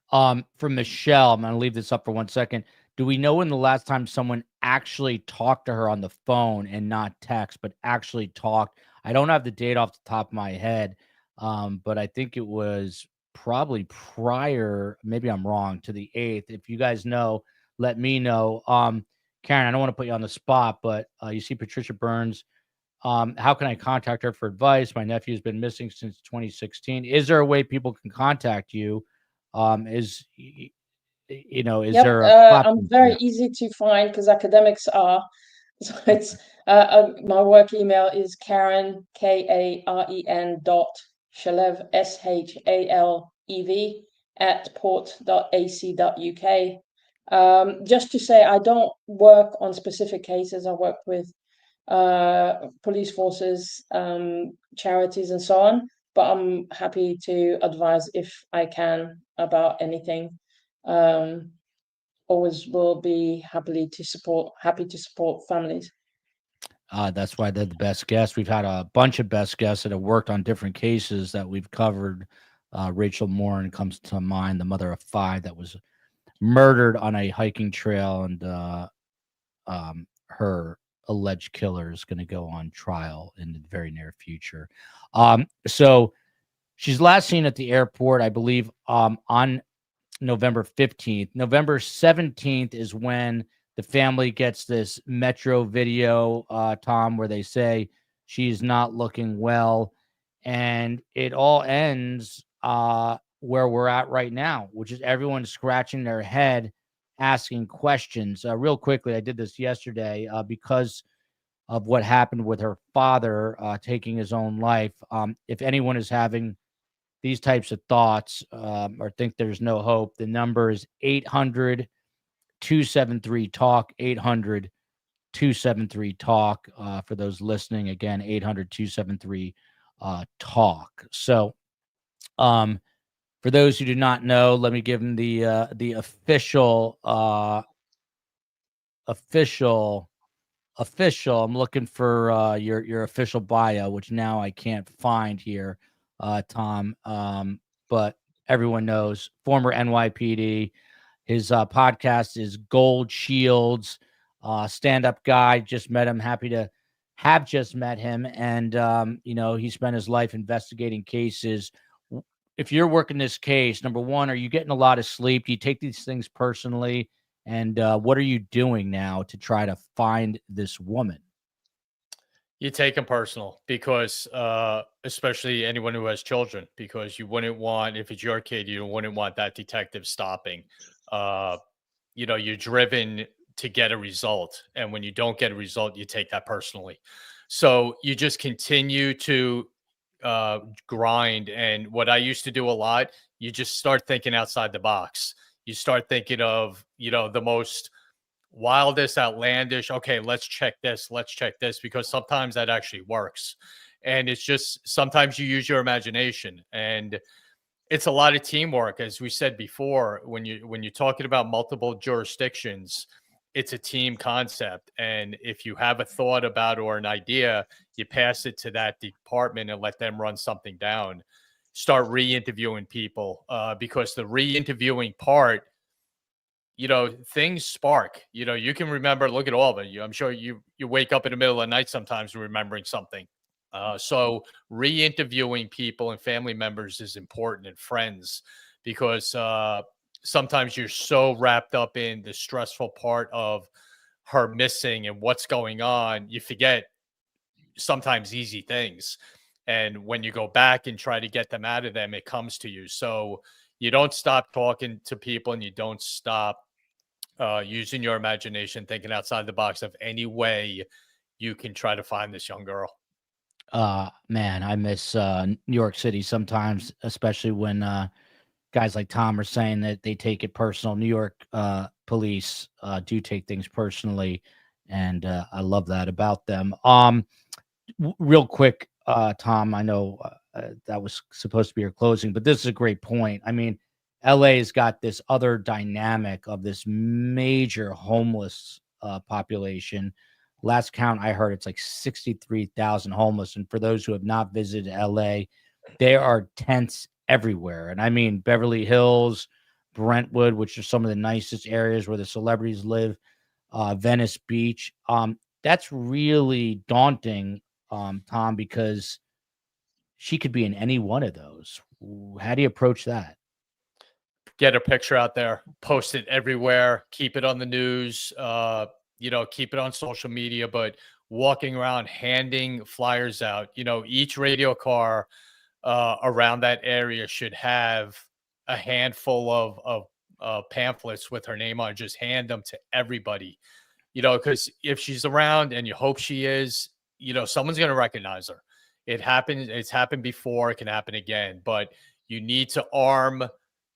For Michelle, I'm going to leave this up for 1 second. Do we know when the last time someone actually talked to her on the phone and not text, but actually talked? I don't have the date off the top of my head, but I think it was probably prior, maybe I'm wrong, to the 8th. If you guys know, let me know. Karen, I don't want to put you on the spot, but you see Patricia Burns. How can I contact her for advice? My nephew's been missing since 2016. Is there a way people can contact you? Is there a I'm very easy to find because academics are. So it's my work email is Karen Karen .Shalev SHALEV @port.ac.uk. Just to say, I don't work on specific cases. I work with police forces, charities, and so on. But I'm happy to advise if I can about anything. Always will be happy to support families. That's why they're the best guests. We've had a bunch of best guests that have worked on different cases that we've covered. Rachel Morin comes to mind, the mother of 5 that was murdered on a hiking trail, and her alleged killer is going to go on trial in the very near future. So she's last seen at the airport, I believe, on November 15th. November 17th is when the family gets this Metro video, Tom, where they say she's not looking well. And it all ends where we're at right now, which is everyone scratching their head, asking questions. Real quickly, I did this yesterday because of what happened with her father taking his own life. If anyone is having these types of thoughts or think there's no hope, the number is 800-273-TALK, 800-273-TALK. For those listening, again, 800-273-TALK. So for those who do not know, let me give them the official. I'm looking for your official bio, which now I can't find here, Tom. But everyone knows, former NYPD. His podcast is Gold Shields. Stand-up guy. Just met him. Happy to have just met him. And he spent his life investigating cases. If you're working this case, number one, are you getting a lot of sleep? Do you take these things personally? And what are you doing now to try to find this woman? You take them personal because, especially anyone who has children, because you wouldn't want, if it's your kid, you wouldn't want that detective stopping. You're driven to get a result. And when you don't get a result, you take that personally. So you just continue to grind. And what I used to do a lot, you just start thinking outside the box. You start thinking of, the most wildest, outlandish. Okay, let's check this, because sometimes that actually works. And it's just, sometimes you use your imagination, and it's a lot of teamwork. As we said before, when you're talking about multiple jurisdictions, it's a team concept. And if you have a thought about or an idea, you pass it to that department and let them run something down. Start re-interviewing people, because the re-interviewing part, things spark. You can remember, look at all of it. I'm sure you wake up in the middle of the night sometimes remembering something. So re-interviewing people and family members is important, and friends, because sometimes you're so wrapped up in the stressful part of her missing and what's going on, you forget sometimes easy things. And when you go back and try to get them out of them, it comes to you. So you don't stop talking to people, and you don't stop using your imagination, thinking outside the box of any way you can try to find this young girl. Man, I miss New York City sometimes, especially when guys like Tom are saying that they take it personal. New York police do take things personally, and I love that about them. Real quick, Tom, I know that was supposed to be your closing, but this is a great point. I mean, LA's got this other dynamic of this major homeless population. Last count I heard, it's like 63,000 homeless. And for those who have not visited LA, there are tents everywhere. And I mean, Beverly Hills, Brentwood, which are some of the nicest areas where the celebrities live, Venice Beach. That's really daunting, Tom, because she could be in any one of those. How do you approach that? Get a picture out there, post it everywhere, keep it on the news, keep it on social media, but walking around handing flyers out, each radio car around that area should have a handful of pamphlets with her name on. Just hand them to everybody, because if she's around, and you hope she is, someone's going to recognize her. It happened. It's happened before. It can happen again, but you need to arm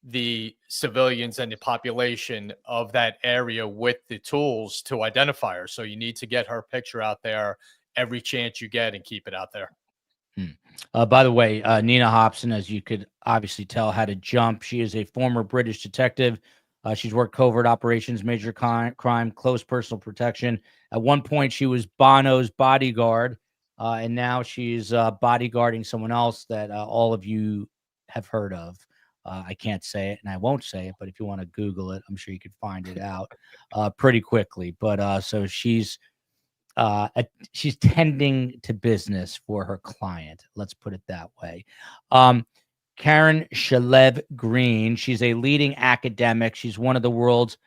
the civilians and the population of that area with the tools to identify her. So you need to get her picture out there every chance you get and keep it out there. By the way, Nina Hobson, as you could obviously tell, had a jump. She is a former British detective. She's worked covert operations, major crime, close personal protection. At one point, she was Bono's bodyguard, and now she's bodyguarding someone else that all of you have heard of. I can't say it, and I won't say it, but if you want to Google it, I'm sure you could find it out pretty quickly. But so she's tending to business for her client. Let's put it that way. Karen Shalev Green, she's a leading academic. She's one of the world's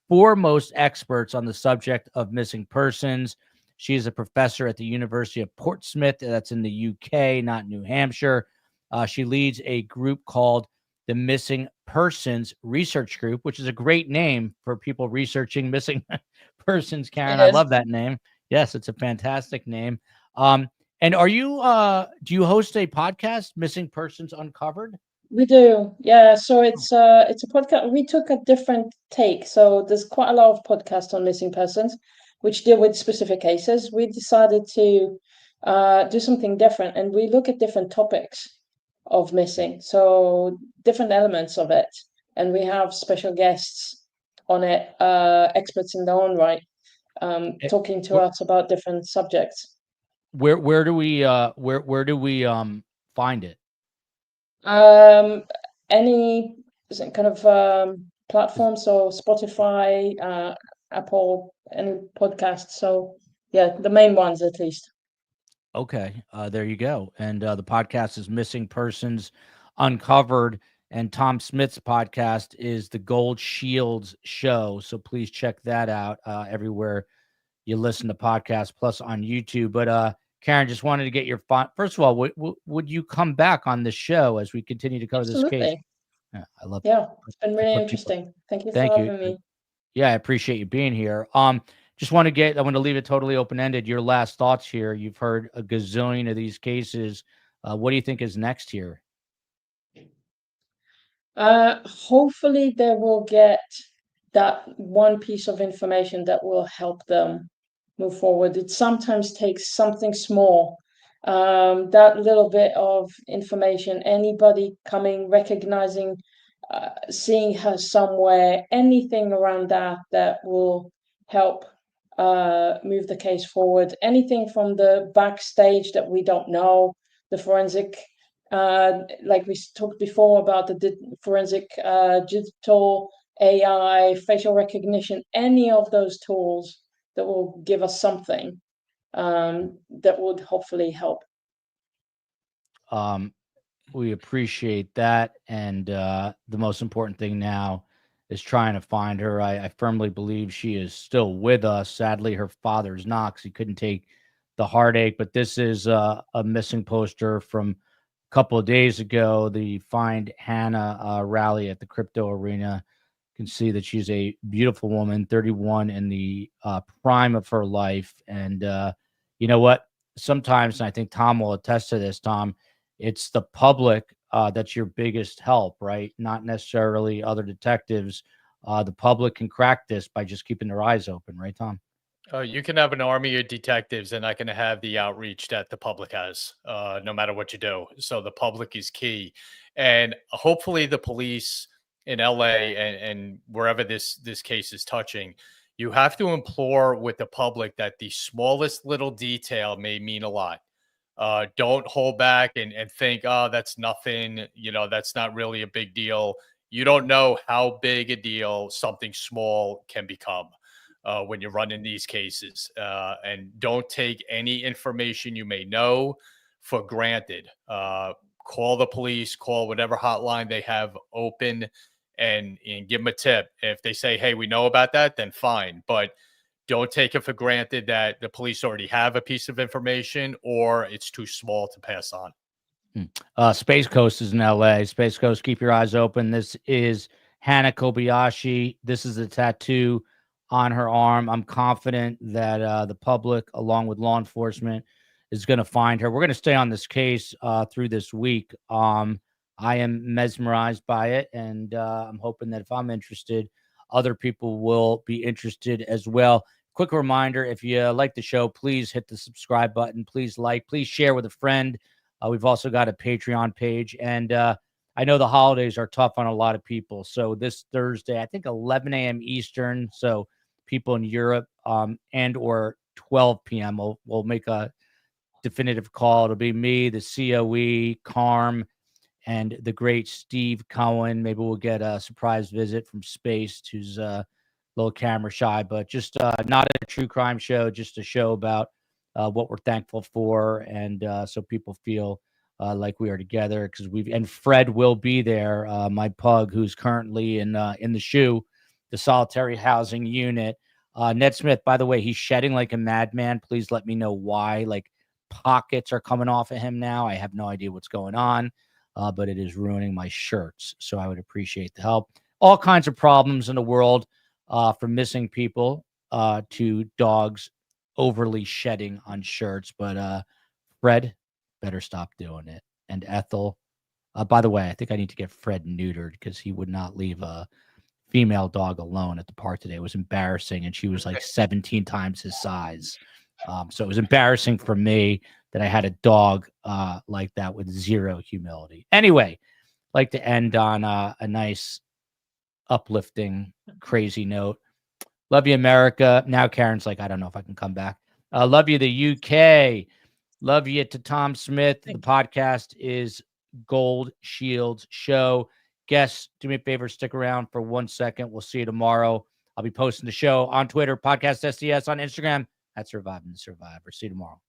foremost experts on the subject of missing persons. She is a professor at the University of Portsmouth. That's in the UK, not New Hampshire. She leads a group called the Missing Persons Research Group, which is a great name for people researching missing persons. Karen, I love that name. Yes, it's a fantastic name. And are you do you host a podcast, Missing Persons Uncovered? We do, yeah. So it's a podcast. We took a different take. So there's quite a lot of podcasts on missing persons, which deal with specific cases. We decided to do something different, and we look at different topics of missing, so different elements of it, and we have special guests on it, experts in their own right, talking to us about different subjects. Where do we find it? Any kind of platform, so Spotify, Apple, any podcast. So yeah, the main ones at least. Okay, there you go. And the podcast is Missing Persons Uncovered, and Tom Smith's podcast is the Gold Shields Show. So please check that out everywhere you listen to podcasts, plus on YouTube. But Karen, just wanted to get your first of all, would you come back on the show as we continue to cover this case? Yeah, I love. Yeah, it's been really interesting. Thank you for having me. Yeah, I appreciate you being here. Just want to leave it totally open-ended. Your last thoughts here. You've heard a gazillion of these cases. What do you think is next here? Hopefully they will get that one piece of information that will help them move forward. It sometimes takes something small, that little bit of information, anybody coming, recognizing, seeing her somewhere, anything around that will help move the case forward. Anything from the backstage that we don't know, the forensic, like we talked before about the forensic digital AI, facial recognition, any of those tools that will give us something that would hopefully help. We appreciate that. And the most important thing now is trying to find her. I firmly believe she is still with us. Sadly, her father's not, 'cause he couldn't take the heartache. But this is a missing poster from a couple of days ago, the Find Hannah rally at the crypto arena. can see that she's a beautiful woman, 31 in the prime of her life. And you know what? Sometimes, and I think Tom will attest to this, Tom, it's the public that's your biggest help, right? Not necessarily other detectives. The public can crack this by just keeping their eyes open, right, Tom? You can have an army of detectives, and I can have the outreach that the public has, no matter what you do. So the public is key, and hopefully the police in LA and wherever this case is touching, you have to implore with the public that the smallest little detail may mean a lot. Don't hold back and think, oh, that's nothing. That's not really a big deal. You don't know how big a deal something small can become when you're running these cases. And don't take any information you may know for granted. Call the police, call whatever hotline they have open, and give them a tip. If they say, hey, we know about that, then fine. But don't take it for granted that the police already have a piece of information or it's too small to pass on. Space Coast is in LA. Space Coast, keep your eyes open. This is Hannah Kobayashi. This is a tattoo on her arm. I'm confident that the public, along with law enforcement, is going to find her. We're going to stay on this case through this week. I am mesmerized by it, and I'm hoping that if I'm interested, other people will be interested as well. Quick reminder, if you like the show, please hit the subscribe button. Please please share with a friend. We've also got a Patreon page, and I know the holidays are tough on a lot of people. So this Thursday, I think 11 a.m. Eastern, so people in Europe and or 12 p.m. We'll make a definitive call. It'll be me, the COE, Carm, and the great Steve Cohen. Maybe we'll get a surprise visit from Space, who's a little camera shy, but just not a true crime show, just a show about what we're thankful for, and so people feel like we are together. And Fred will be there, my pug, who's currently in the SHU, the solitary housing unit. Ned Smith, by the way, he's shedding like a madman. Please let me know why. Like, pockets are coming off of him now. I have no idea what's going on. But it is ruining my shirts. So I would appreciate the help. All kinds of problems in the world, from missing people to dogs overly shedding on shirts. But Fred better stop doing it. And Ethel, by the way, I think I need to get Fred neutered because he would not leave a female dog alone at the park today. It was embarrassing. And she was like 17 times his size. So it was embarrassing for me that I had a dog like that with zero humility. Anyway, like to end on a nice, uplifting, crazy note. Love you, America. Now Karen's like, I don't know if I can come back. Love you, the UK. Love you to Tom Smith. The podcast is Gold Shields Show. Guests, do me a favor, stick around for 1 second. We'll see you tomorrow. I'll be posting the show on Twitter, Podcast SDS, on Instagram, at Surviving the Survivor. See you tomorrow.